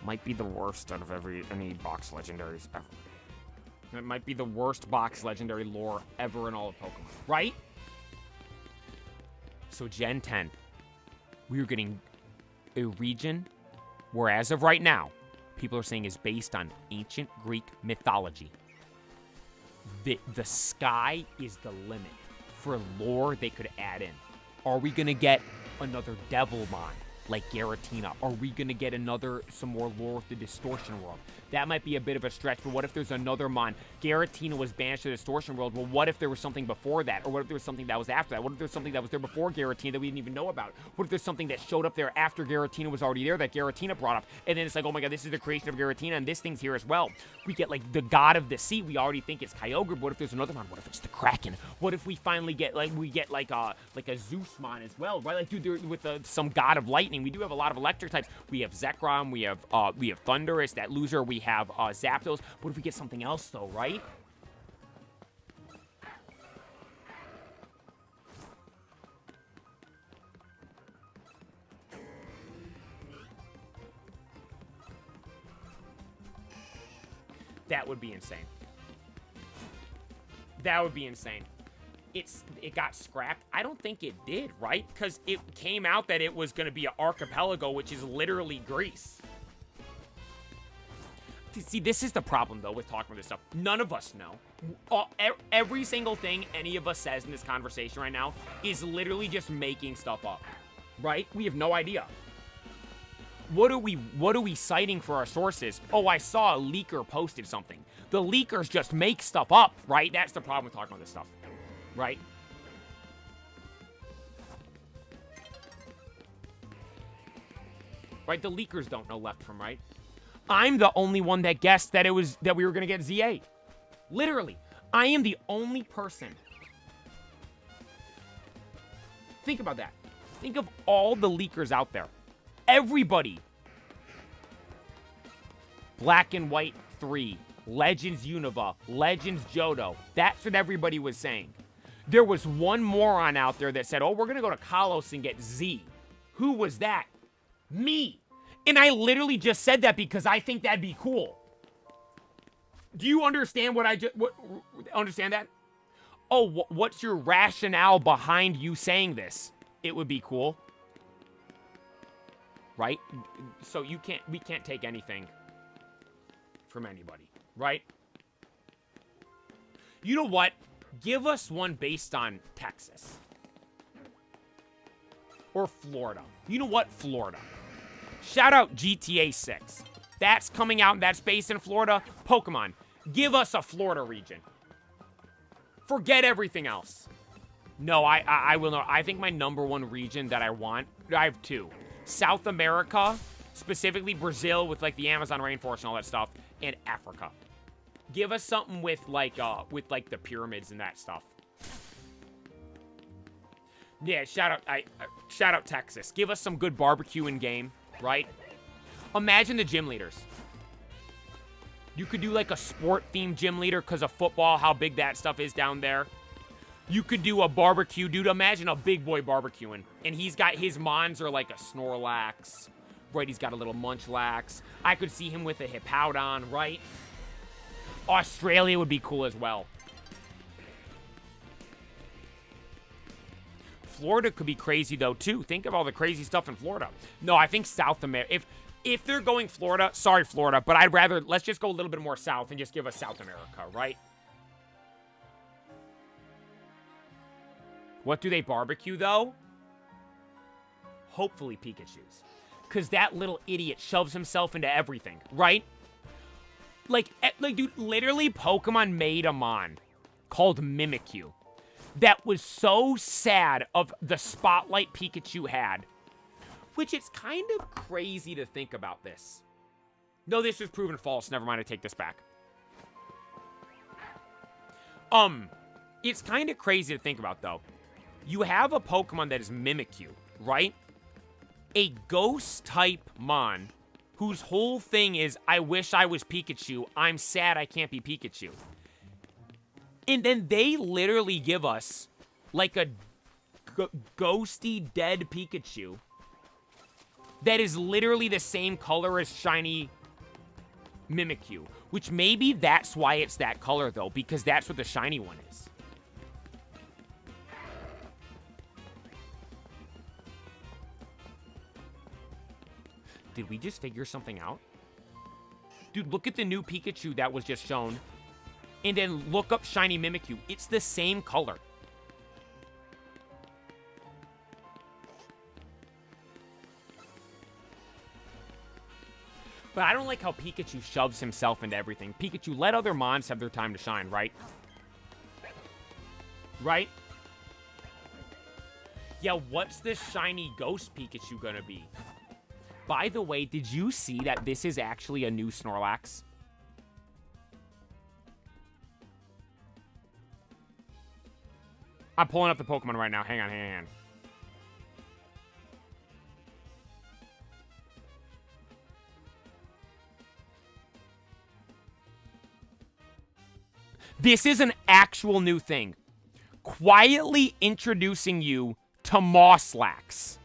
might be the worst out of any box legendaries ever. It might be the worst box legendary lore ever in all of Pokemon, right? So Gen 10, we are getting a region where, as of right now, people are saying is based on ancient Greek mythology. The sky is the limit for lore they could add in. Are we going to get another Devilmon like Giratina? Are we going to get some more lore with the Distortion World? That might be a bit of a stretch, but what if there's another Mon? Giratina was banished to the Distortion World. Well, what if there was something before that? Or what if there was something that was after that? What if there's something that was there before Giratina that we didn't even know about? What if there's something that showed up there after Giratina was already there that Giratina brought up? And then it's like, oh my god, this is the creation of Giratina, and this thing's here as well. We get, like, the god of the sea. We already think it's Kyogre, but what if there's another Mon? What if it's the Kraken? What if we finally get, like, a Zeus Mon as well, right? Like, dude, with some god of lightning. We do have a lot of electric types. We have Zekrom, we have Thundurus, that loser, we have Zapdos. What if we get something else, though, right? That would be insane. That would be insane. It got scrapped. I don't think it did, right? Because it came out that it was going to be an archipelago, which is literally Greece. See, this is the problem, though, with talking about this stuff. None of us know. Every single thing any of us says in this conversation right now is literally just making stuff up, right? We have no idea. What are we citing for our sources? Oh, I saw a leaker posted something. The leakers just make stuff up, right? That's the problem with talking about this stuff, right? Right? The leakers don't know left from right. I'm the only one that guessed that we were gonna get Z8. Literally, I am the only person. Think about that. Think of all the leakers out there. Everybody. Black and White 3, Legends Unova, Legends Johto. That's what everybody was saying. There was one moron out there that said, oh, we're gonna go to Kalos and get Z. Who was that? Me. And I literally just said that because I think that'd be cool. Do you understand what understand that? Oh, what's your rationale behind you saying this? It would be cool. Right? So we can't take anything from anybody, right? You know what? Give us one based on Texas. Or Florida. You know what? Florida. Shout out GTA 6. That's coming out, that's based in Florida. Pokemon, give us a Florida region. Forget everything else. No, I will not. I think my number one region that I want, I have two. South America, specifically Brazil with like the Amazon rainforest and all that stuff, and Africa. Give us something with like the pyramids and that stuff. Yeah, shout out Texas. Give us some good barbecue in game. Right? Imagine the gym leaders. You could do like a sport-themed gym leader because of football, how big that stuff is down there. You could do a barbecue. Dude, imagine a big boy barbecuing. And he's got his mons are like a Snorlax. Right, he's got a little Munchlax. I could see him with a Hippowdon, right? Australia would be cool as well. Florida could be crazy, though, too. Think of all the crazy stuff in Florida. No, I think South America. If they're going Florida, sorry, Florida, but I'd rather, let's just go a little bit more south and just give us South America, right? What do they barbecue, though? Hopefully Pikachu's. Because that little idiot shoves himself into everything, right? Like, dude, literally Pokemon made a Mon called Mimikyu. That was so sad of the spotlight Pikachu had. Which it's kind of crazy to think about this. No, this was proven false. Never mind, I take this back. It's kind of crazy to think about, though. You have a Pokemon that is Mimikyu, right? A ghost-type Mon whose whole thing is, I wish I was Pikachu. I'm sad I can't be Pikachu. And then they literally give us, like, a ghosty, dead Pikachu that is literally the same color as shiny Mimikyu. Which maybe that's why it's that color, though, because that's what the shiny one is. Did we just figure something out? Dude, look at the new Pikachu that was just shown. And then look up shiny Mimikyu. It's the same color. But I don't like how Pikachu shoves himself into everything. Pikachu, let other mons have their time to shine, right? Right? Yeah, what's this shiny ghost Pikachu gonna be? By the way, did you see that this is actually a new Snorlax? I'm pulling up the Pokemon right now. Hang on, hang on. This is an actual new thing. Quietly introducing you to Mosslax.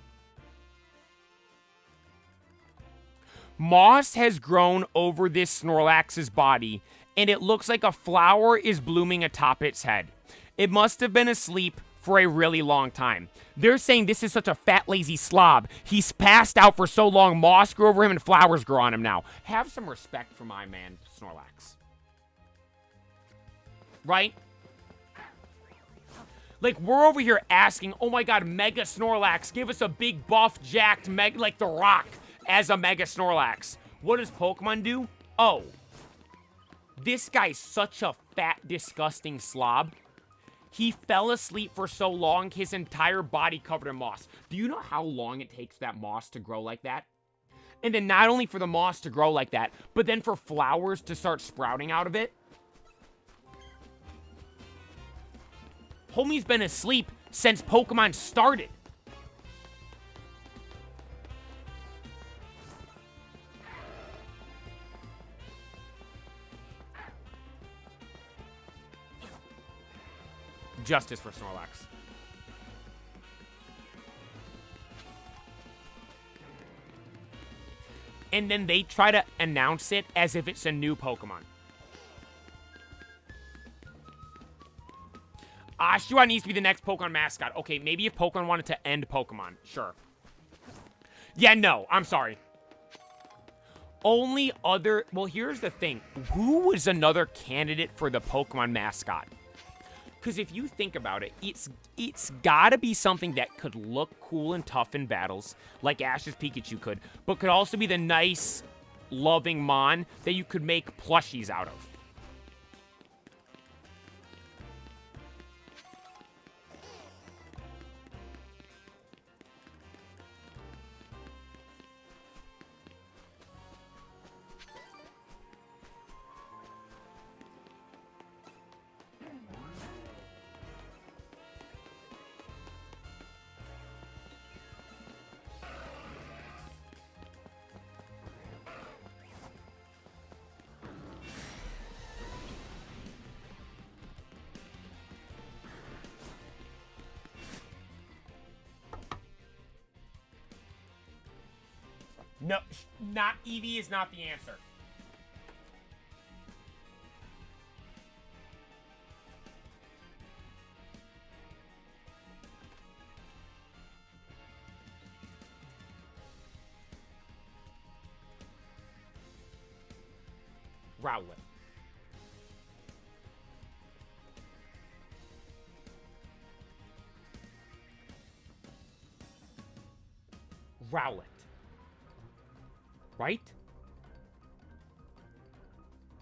Moss has grown over this Snorlax's body, and it looks like a flower is blooming atop its head. It must have been asleep for a really long time. They're saying this is such a fat, lazy slob. He's passed out for so long, moss grew over him and flowers grow on him now. Have some respect for my man, Snorlax. Right? Like, we're over here asking, oh my god, Mega Snorlax, give us a big, buff, jacked, like The Rock as a Mega Snorlax. What does Pokemon do? Oh. This guy's such a fat, disgusting slob. He fell asleep for so long, his entire body covered in moss. Do you know how long it takes that moss to grow like that? And then not only for the moss to grow like that, but then for flowers to start sprouting out of it? Homie's been asleep since Pokemon started. Justice for Snorlax. And then they try to announce it as if it's a new Pokemon. Ashua needs to be the next Pokemon mascot. Okay, maybe if Pokemon wanted to end Pokemon. Sure. Yeah, no. I'm sorry. Only other... Well, here's the thing. Who was another candidate for the Pokemon mascot? Because if you think about it, it's gotta be something that could look cool and tough in battles, like Ash's Pikachu could, but could also be the nice, loving Mon that you could make plushies out of. No, not Eevee is not the answer. Rowlet. Rowlet. Right?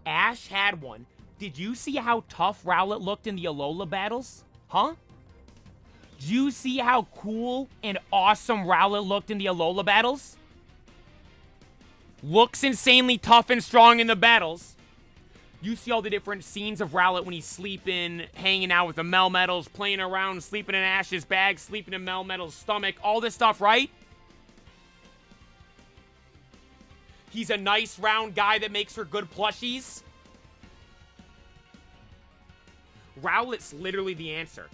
Ash had one. Did you see how tough Rowlet looked in the Alola battles? Huh? Did you see how cool and awesome Rowlet looked in the Alola battles? Looks insanely tough and strong in the battles. You see all the different scenes of Rowlet when he's sleeping, hanging out with the Melmetals, playing around, sleeping in Ash's bag, sleeping in Melmetal's stomach, all this stuff, right? He's a nice, round guy that makes for good plushies. Rowlet's literally the answer.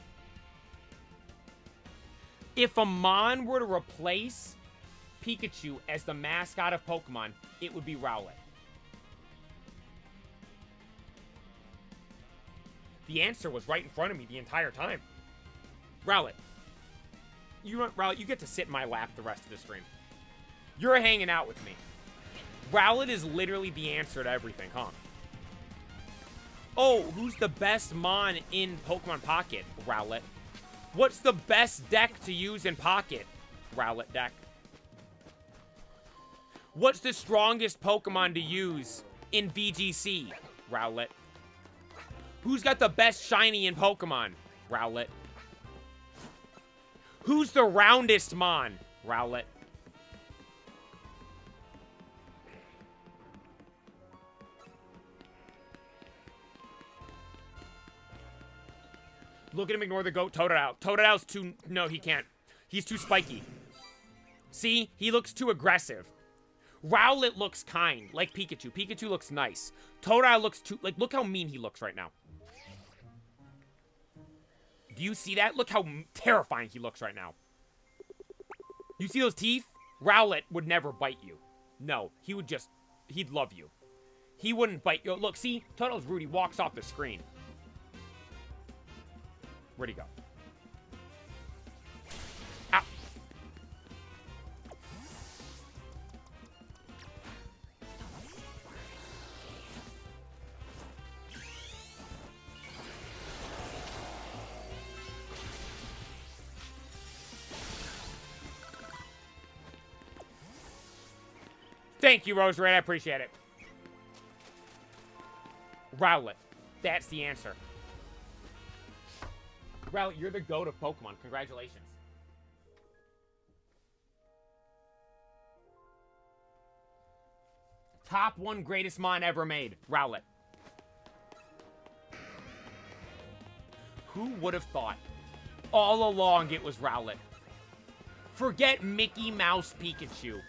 If a Mon were to replace Pikachu as the mascot of Pokemon, it would be Rowlet. The answer was right in front of me the entire time. Rowlet. Rowlet, you get to sit in my lap the rest of the stream. You're hanging out with me. Rowlet is literally the answer to everything, huh? Oh, who's the best Mon in Pokemon Pocket? Rowlet. What's the best deck to use in Pocket? Rowlet deck. What's the strongest Pokemon to use in VGC? Rowlet. Who's got the best shiny in Pokemon? Rowlet. Who's the roundest Mon? Rowlet. Look at him ignore the goat. Totodile. Totodile's too... No, he can't. He's too spiky. See? He looks too aggressive. Rowlet looks kind, like Pikachu. Pikachu looks nice. Totodile looks too... Like, look how mean he looks right now. Do you see that? Look how terrifying he looks right now. You see those teeth? Rowlet would never bite you. No, he would just... He'd love you. He wouldn't bite you. Look, see? Totodile's rude. He walks off the screen. Where'd he go? Ow. Thank you, Rose Red. I appreciate it. Rowlet. That's the answer. Rowlet, you're the GOAT of Pokemon. Congratulations. Top 1 greatest Mon ever made. Rowlet. Who would have thought? All along it was Rowlet. Forget Mickey Mouse Pikachu.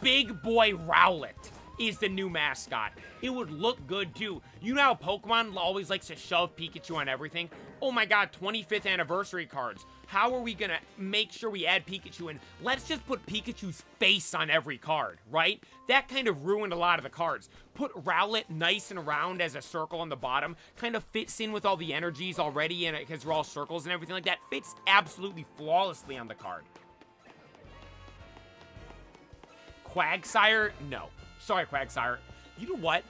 Big Boy Rowlet is the new mascot. It would look good too. You know how Pokemon always likes to shove Pikachu on everything? Oh my god, 25th anniversary cards. How are we gonna make sure we add Pikachu in? Let's just put Pikachu's face on every card, right? That kind of ruined a lot of the cards. Put Rowlet nice and round as a circle on the bottom. Kind of fits in with all the energies already, and because we're all circles and everything like that. Fits absolutely flawlessly on the card. Quagsire? No. Sorry, Quagsire. You know what?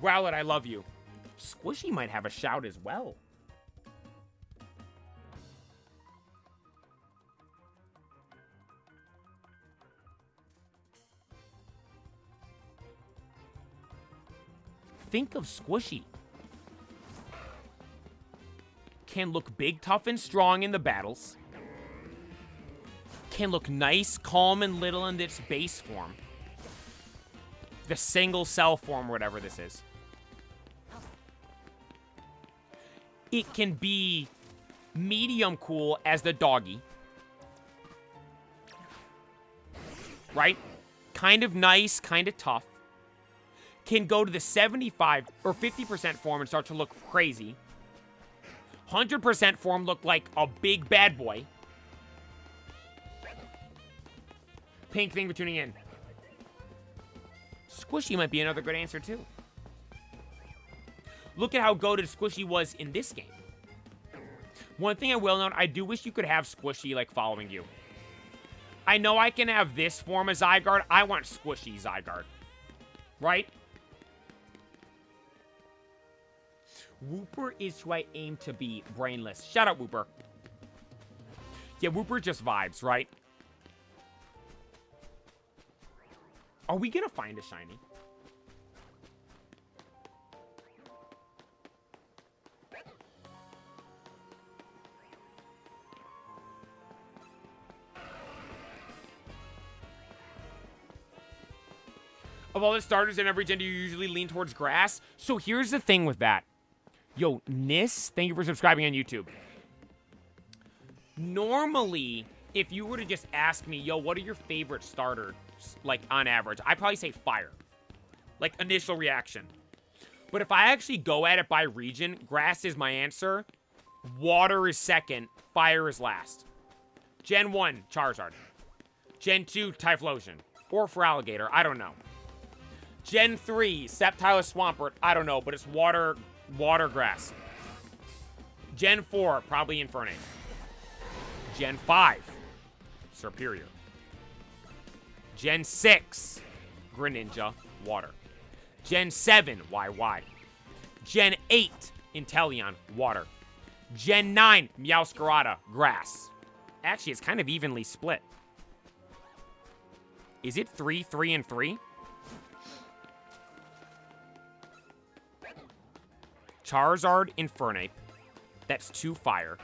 Rowlet, I love you. Squishy might have a shout as well. Think of Squishy. Can look big, tough, and strong in the battles. Can look nice, calm, and little in its base form. The single cell form, whatever this is. It can be medium cool as the doggy. Right? Kind of nice, kind of tough. Can go to the 75 or 50% form and start to look crazy. 100% form look like a big bad boy. Pink, thank you for tuning in. Squishy might be another good answer, too. Look at how goated Squishy was in this game. One thing I will note, I do wish you could have Squishy, like, following you. I know I can have this form of Zygarde. I want Squishy Zygarde. Right? Wooper is who I aim to be. Brainless. Shout out, Wooper. Yeah, Wooper just vibes, right? Are we gonna find a shiny? Of all the starters in every gen, do you usually lean towards grass? So here's the thing with that. Yo, Nis, thank you for subscribing on YouTube. Normally, if you were to just ask me, yo, what are your favorite starters, like, on average, I'd probably say fire. Like, initial reaction. But if I actually go at it by region, grass is my answer. Water is second. Fire is last. Gen 1, Charizard. Gen 2, Typhlosion. Or for Alligator, I don't know. Gen 3, Sceptile Swampert, I don't know, but it's water grass. Gen 4, probably Infernape. Gen 5, Serperior. Gen 6, Greninja, water. Gen 7, YY. Gen 8, Inteleon, water. Gen 9, Meowscarada, grass. Actually, it's kind of evenly split. Is it 3, 3, and 3? Charizard, Infernape. That's 2 fire.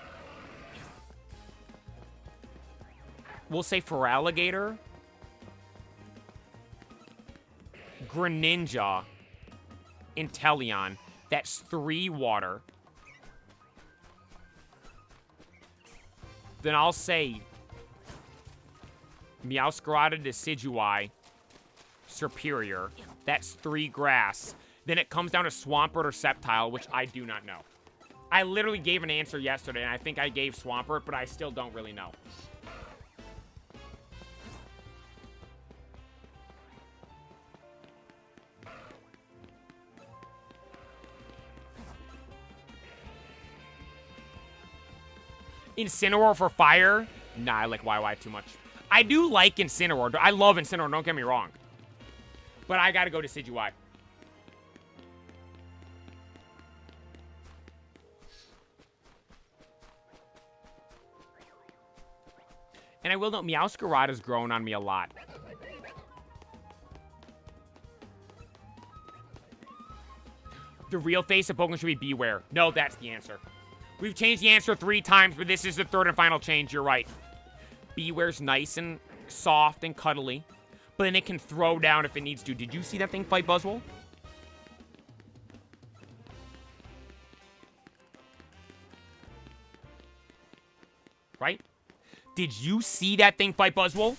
We'll say Feraligatr. Greninja. Inteleon. That's 3 water. Then I'll say Meowscarada, Decidueye, Superior. That's 3 grass. Then it comes down to Swampert or Sceptile, which I do not know. I literally gave an answer yesterday, and I think I gave Swampert, but I still don't really know. Incineroar for fire? Nah, I like YY too much. I do like Incineroar. I love Incineroar, don't get me wrong. But I gotta go to Decidueye. And I will note, Meowscarada's grown on me a lot. The real face of Pokemon should be Beware. No, that's the answer. We've changed the answer 3 times, but this is the 3rd and final change. You're right. Beware's nice and soft and cuddly, but then it can throw down if it needs to. Did you see that thing fight Buzzwole? Right? Did you see that thing fight Buzzwole?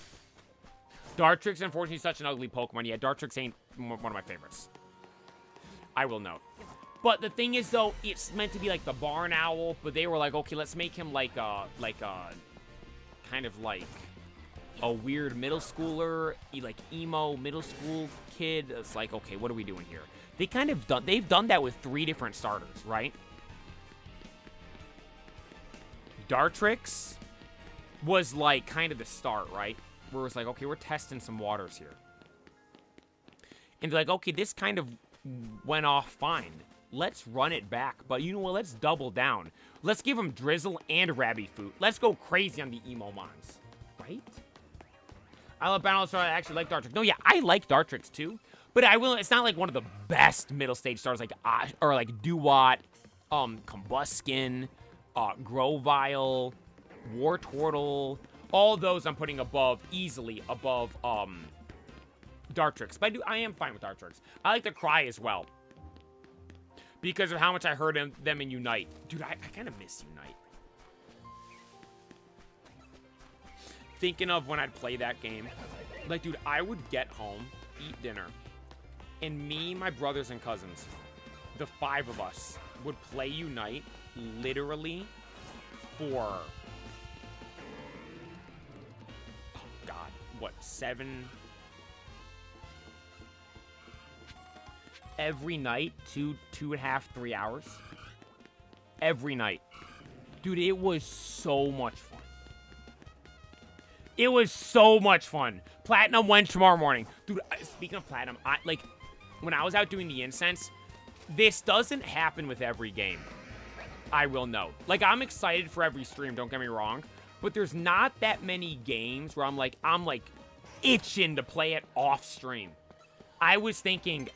Dartrix, unfortunately, is such an ugly Pokemon. Yeah, Dartrix ain't one of my favorites. I will note. But the thing is, though, it's meant to be like the barn owl, but they were like, okay, let's make him like a kind of like a weird middle schooler, like emo middle school kid. It's like, okay, what are we doing here? They've done that with 3 different starters, right? Dartrix was like kind of the start, right? Where it was like, okay, we're testing some waters here. And they're like, okay, this kind of went off fine. Let's run it back. But you know what? Let's double down. Let's give him Drizzle and Rabifoot. Let's go crazy on the emo mons. Right? I love Battle Star. I actually like Dartrix. No, yeah, I like Dartrix too. But it's not like one of the best middle stage stars like Duat, Combuskin, Grovyle, Wartortle. All those I'm putting easily above Dartrix. But I am fine with Dartrix. I like the Cry as well, because of how much I heard them in Unite. Dude, I kind of miss Unite. Thinking of when I'd play that game. Like, dude, I would get home, eat dinner, and me, my brothers and cousins, the 5 of us, would play Unite literally for, oh God, what, 7? Every night, 2.5, 3 hours. Every night. Dude, it was so much fun. It was so much fun. Platinum went tomorrow morning. Dude, speaking of Platinum, when I was out doing the incense, this doesn't happen with every game. I will note. Like, I'm excited for every stream, don't get me wrong. But there's not that many games where I'm like itching to play it off stream. I was thinking,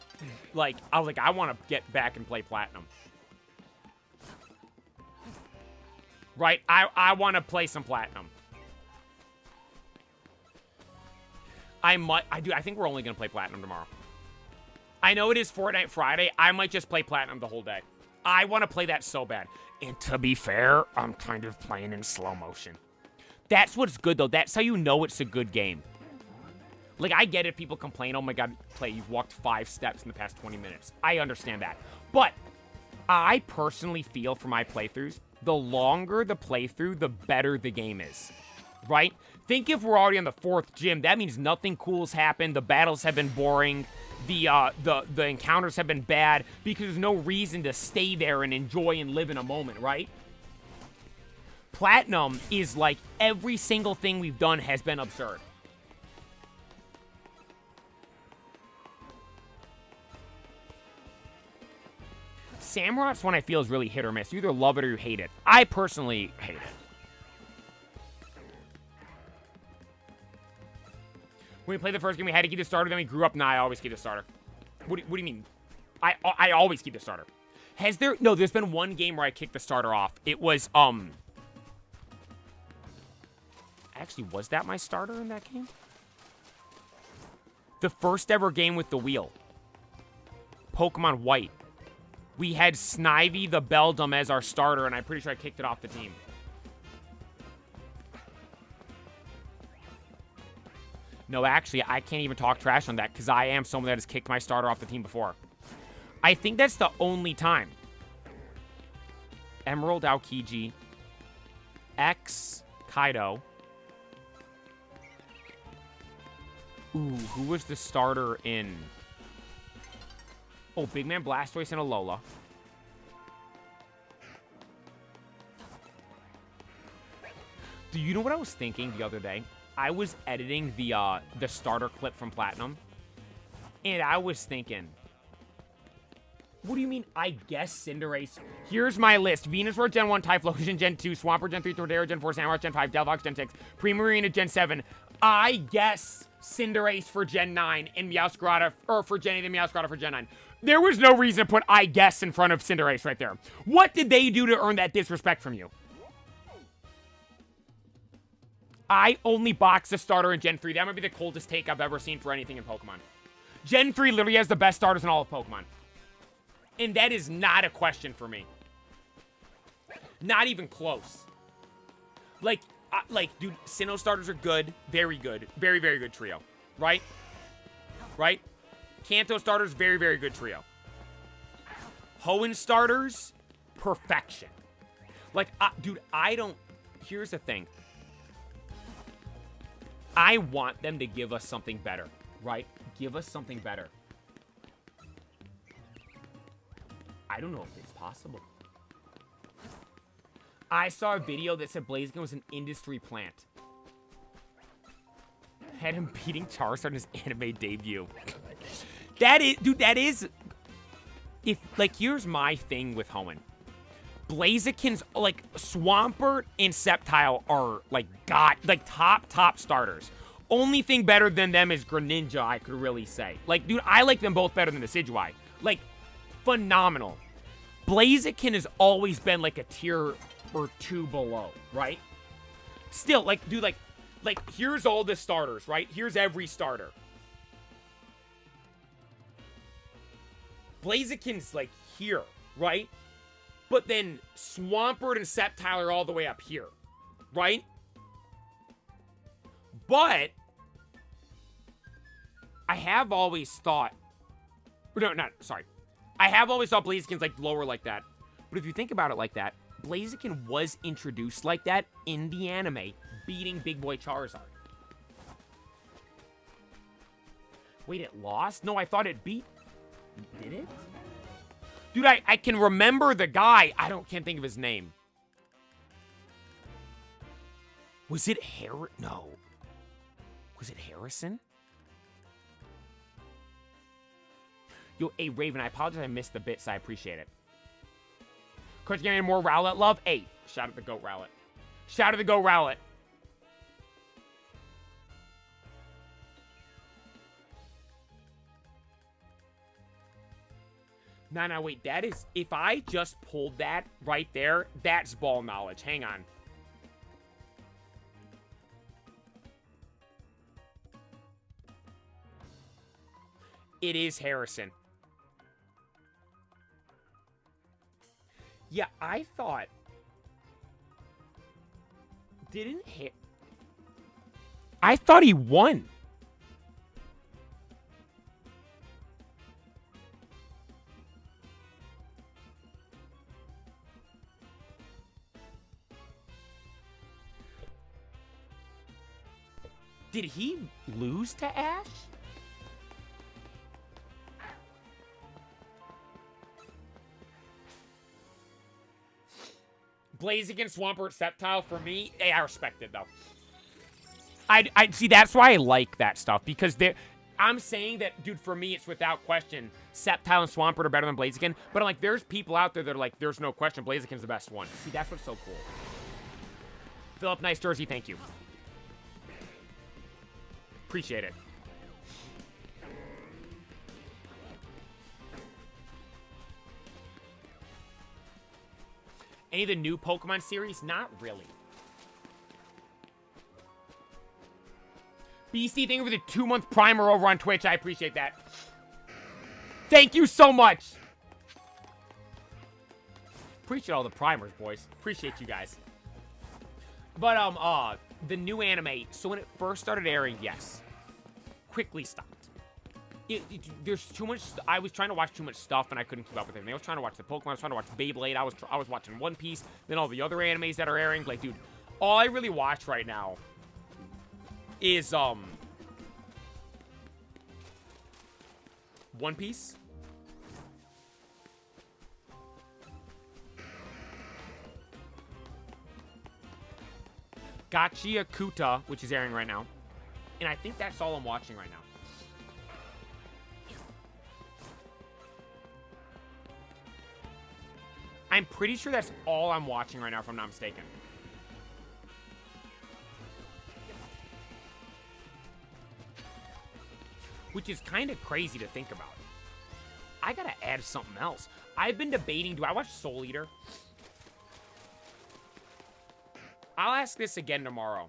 I want to get back and play Platinum. Right? I want to play some Platinum. I think we're only going to play Platinum tomorrow. I know it is Fortnite Friday. I might just play Platinum the whole day. I want to play that so bad. And to be fair, I'm kind of playing in slow motion. That's what's good, though. That's how you know it's a good game. Like, I get it. People complain, oh my God, you've walked 5 steps in the past 20 minutes. I understand that. But I personally feel for my playthroughs, the longer the playthrough, the better the game is. Right? Think if we're already on the 4th gym, that means nothing cool has happened. The battles have been boring. The encounters have been bad because there's no reason to stay there and enjoy and live in a moment, right? Platinum is like every single thing we've done has been absurd. Samurot's one I feel is really hit or miss. You either love it or you hate it. I personally hate it. When we played the first game, we had to keep the starter. Then we grew up. Nah, I always keep the starter. What do you mean? I always keep the starter. Has there... No, there's been one game where I kicked the starter off. It was, Actually, was that my starter in that game? The first ever game with the wheel. Pokemon White. We had Snivy the Beldum as our starter, and I'm pretty sure I kicked it off the team. No, actually, I can't even talk trash on that, because I am someone that has kicked my starter off the team before. I think that's the only time. Emerald Aokiji. X Kaido. Ooh, who was the starter in... Oh, Big Man Blastoise and Alola. Do you know what I was thinking the other day? I was editing the starter clip from Platinum, and I was thinking, what do you mean, I guess Cinderace? Here's my list. Venusaur Gen 1, Typhlosion Gen 2, Swampert Gen 3, Tordera Gen 4, Samurott Gen 5, Delphox Gen 6, Primarina Gen 7. I guess Cinderace for Gen 9 and Meowscarada, or for Gen 8 and Meowscarada for Gen 9. There was no reason to put I guess in front of Cinderace right there. What did they do to earn that disrespect from you? I only boxed the starter in Gen 3. That might be the coldest take I've ever seen for anything in Pokemon. Gen 3 literally has the best starters in all of Pokemon. And that is not a question for me. Not even close. Like, dude, Sinnoh starters are good. Very good. Very, very good trio. Right? Right? Kanto starters, very, very good trio. Hoenn starters, perfection. Like, dude, I don't... Here's the thing. I want them to give us something better, right? Give us something better. I don't know if it's possible. I saw a video that said Blaziken was an industry plant. Had him beating Charizard in his anime debut. That is, dude, that is... If, like, here's my thing with Hoenn. Blaziken's, like, Swampert and Sceptile are, like, top starters. Only thing better than them is Greninja, I could really say. Like, dude, I like them both better than the Decidueye. Like, phenomenal. Blaziken has always been, like, a tier or two below, right? Still, like, dude, like, here's all the starters, right? Here's every starter. Blaziken's, like, here, right? But then Swampert and Sceptile are all the way up here, right? But I have always thought... No, not... Sorry. I have always thought Blaziken's, like, lower like that. But if you think about it like that, Blaziken was introduced like that in the anime, beating Big Boy Charizard. Wait, it lost? No, I thought it beat... Did it? Dude, I can remember the guy. Can't think of his name. Was it No. Was it Harrison? Yo, hey, Raven, I apologize I missed the bits. I appreciate it. Coach, getting more Rowlet love? Hey, shout out the GOAT Rowlet. Shout out the GOAT Rowlet. No, wait, that is... If I just pulled that right there, that's ball knowledge. Hang on. It is Harrison. Yeah, I thought... I thought he won. Did he lose to Ash? Blaziken, Swampert, Sceptile for me. Hey, I respect it though. I see. That's why I like that stuff because I'm saying that, dude, for me, it's without question. Sceptile and Swampert are better than Blaziken. But I'm like, there's people out there that are like, there's no question. Blaziken's the best one. See, that's what's so cool. Philip, nice jersey. Thank you. Appreciate it. Any of the new Pokemon series? Not really. Beastie, thank you for the 2-month primer over on Twitch. I appreciate that. Thank you so much. Appreciate all the primers, boys. Appreciate you guys. But, the new anime. So when it first started airing, yes. Quickly stopped. There's too much. I was trying to watch too much stuff, and I couldn't keep up with everything. I was trying to watch the Pokemon. I was trying to watch Beyblade. I was watching One Piece. Then all the other animes that are airing. Like, dude, all I really watch right now is One Piece. Gachia Kuta, which is airing right now. And I think that's all I'm watching right now. I'm pretty sure that's all I'm watching right now, if I'm not mistaken. Which is kind of crazy to think about. I gotta add something else. I've been debating, do I watch Soul Eater? I'll ask this again tomorrow.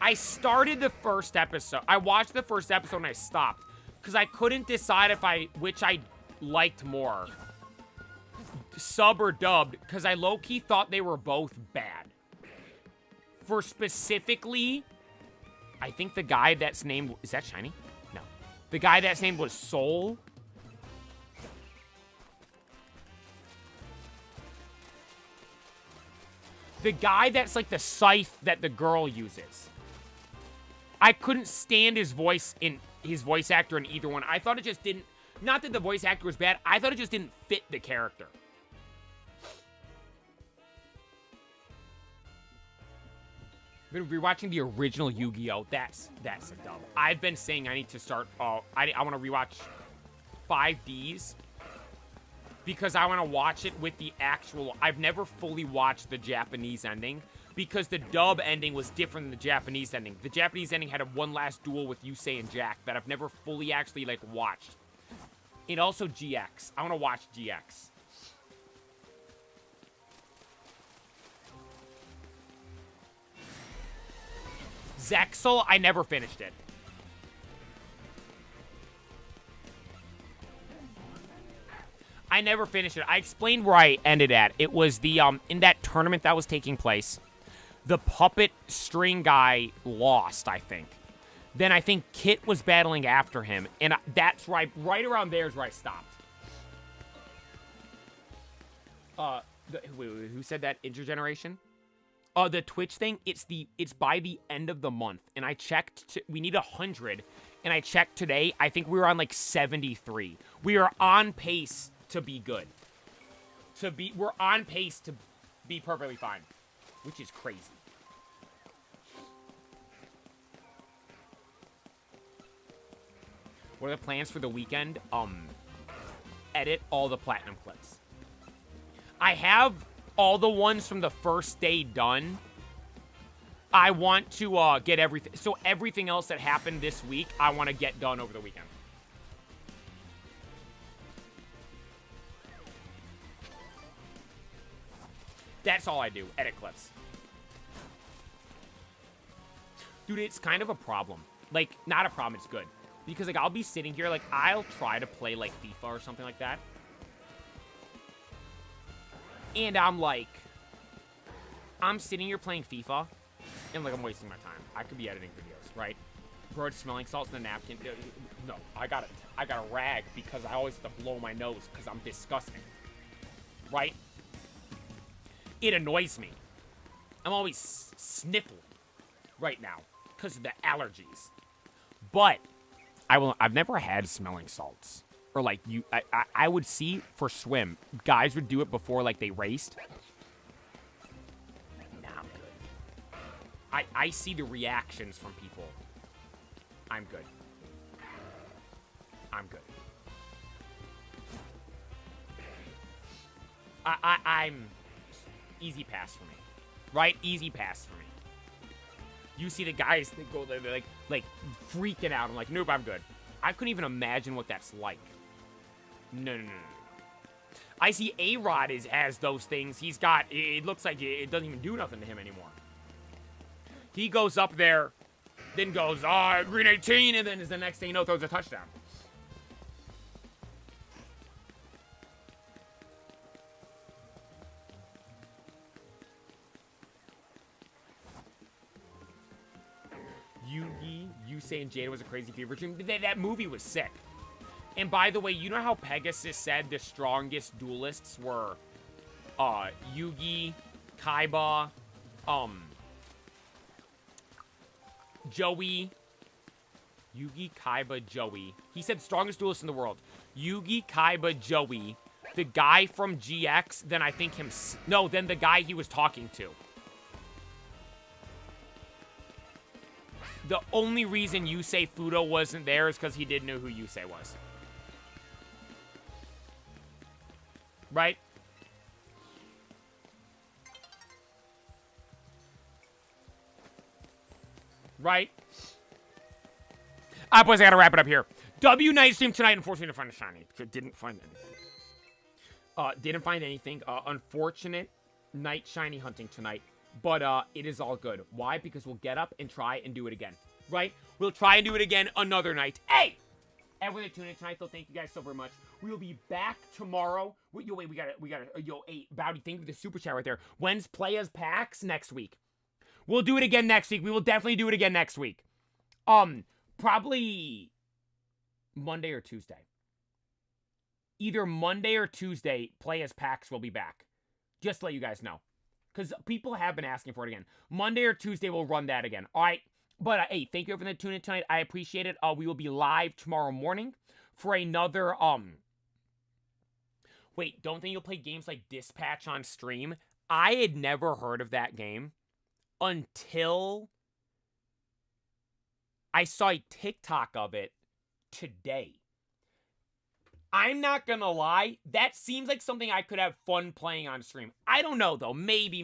I started the first episode. I watched the first episode and I stopped. Because I couldn't decide which I liked more. Sub or dubbed. Because I low-key thought they were both bad. For specifically, I think the guy that's named... Is that Shiny? No. The guy that's named was Soul. The guy that's like the scythe that the girl uses. I couldn't stand his voice actor in either one. I thought it just didn't... Not that the voice actor was bad. I thought it just didn't fit the character. Been rewatching the original Yu-Gi-Oh! That's a double. I've been saying I need to start... I want to rewatch 5Ds. Because I want to watch it with the actual... I've never fully watched the Japanese ending. Because the dub ending was different than the Japanese ending. The Japanese ending had a one last duel with Yusei and Jack that I've never fully actually, like, watched. And also GX. I want to watch GX. Zexal, I never finished it. I never finished it. I explained where I ended at. It was the, in that tournament that was taking place, the puppet string guy lost, I think. Then I think Kit was battling after him, and that's right around there is where I stopped. Wait, who said that? Intergeneration? The Twitch thing, it's by the end of the month, and I checked, we need 100, and I checked today, I think we were on like 73. We are on pace to be good. We're on pace to be perfectly fine, which is crazy. What are the plans for the weekend? Edit all the platinum clips. I have all the ones from the first day done. I want to get everything. So everything else that happened this week, I want to get done over the weekend. That's all I do. Edit clips. Dude, it's kind of a problem. Like, not a problem. It's good. Because, like, I'll be sitting here, like, I'll try to play, like, FIFA or something like that. And I'm like, I'm sitting here playing FIFA, and like I'm wasting my time. I could be editing videos, right? Bird smelling salts in the napkin. No, I got a rag because I always have to blow my nose because I'm disgusting, right? It annoys me. I'm always sniffling right now because of the allergies. But I've never had smelling salts. Or, like, I would see for swim, guys would do it before, like, they raced. Nah, I'm good. I see the reactions from people. I'm good. I'm good. I'm easy pass for me, right? Easy pass for me. You see the guys that go there, they're like freaking out. I'm like, nope, I'm good. I couldn't even imagine what that's like. No. I see A-Rod has those things. He's got, it looks like it doesn't even do nothing to him anymore. He goes up there, then goes, green 18, and then the next thing you know, throws a touchdown. You saying Jada was a crazy fever dream? That movie was sick. And by the way, you know how Pegasus said the strongest duelists were Yugi, Kaiba, Joey. Yugi, Kaiba, Joey. He said strongest duelists in the world. Yugi, Kaiba, Joey. The guy from GX, then I think then the guy he was talking to. The only reason Yusei Fudo wasn't there is because he didn't know who Yusei was. Right? Right? Alright, boys, I gotta wrap it up here. W night stream tonight. Unfortunately, didn't find a shiny. Didn't find anything. Didn't find anything. Unfortunate night shiny hunting tonight. But it is all good. Why? Because we'll get up and try and do it again. Right? We'll try and do it again another night. Hey! Everyone that tuned in tonight, though, thank you guys so very much. We will be back tomorrow. Wait, we gotta, hey, Bowdy, thank you for the super chat right there. When's Playas PAX? Next week. We'll do it again next week. We will definitely do it again next week. Probably Monday or Tuesday. Either Monday or Tuesday, Playas PAX will be back. Just to let you guys know. Because people have been asking for it again. Monday or Tuesday, we'll run that again. All right. But, hey, thank you everyone that tuned in tonight. I appreciate it. We will be live tomorrow morning for another, Wait, don't think you'll play games like Dispatch on stream? I had never heard of that game until I saw a TikTok of it today. I'm not gonna lie, that seems like something I could have fun playing on stream. I don't know, though. Maybe.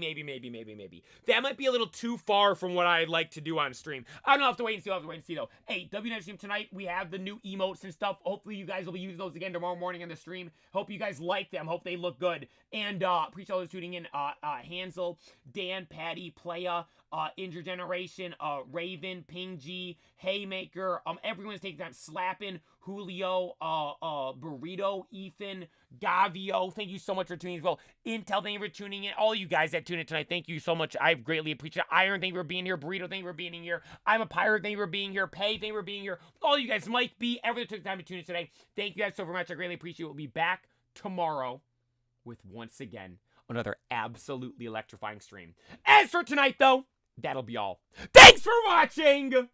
That might be a little too far from what I'd like to do on stream. I don't know. I'll have to wait and see, though. Hey, W9 stream tonight, we have the new emotes and stuff. Hopefully, you guys will be using those again tomorrow morning in the stream. Hope you guys like them. Hope they look good. And appreciate all those tuning in. Hansel, Dan, Patty, Playa, Intergeneration, Raven, Ping G, Haymaker, everyone's taking time. Slapping, Julio, Burrito, Ethan, Gavio, thank you so much for tuning in as well. Intel, thank you for tuning in. All you guys that tuned in tonight, thank you so much. I greatly appreciate it. Iron, thank you for being here. Burrito, thank you for being here. I'm a Pirate, thank you for being here. Pay, thank you for being here. All you guys, Mike B, everyone took the time to tune in today. Thank you guys so very much. I greatly appreciate it. We'll be back tomorrow with, once again, another absolutely electrifying stream. As for tonight, though, that'll be all. Thanks for watching!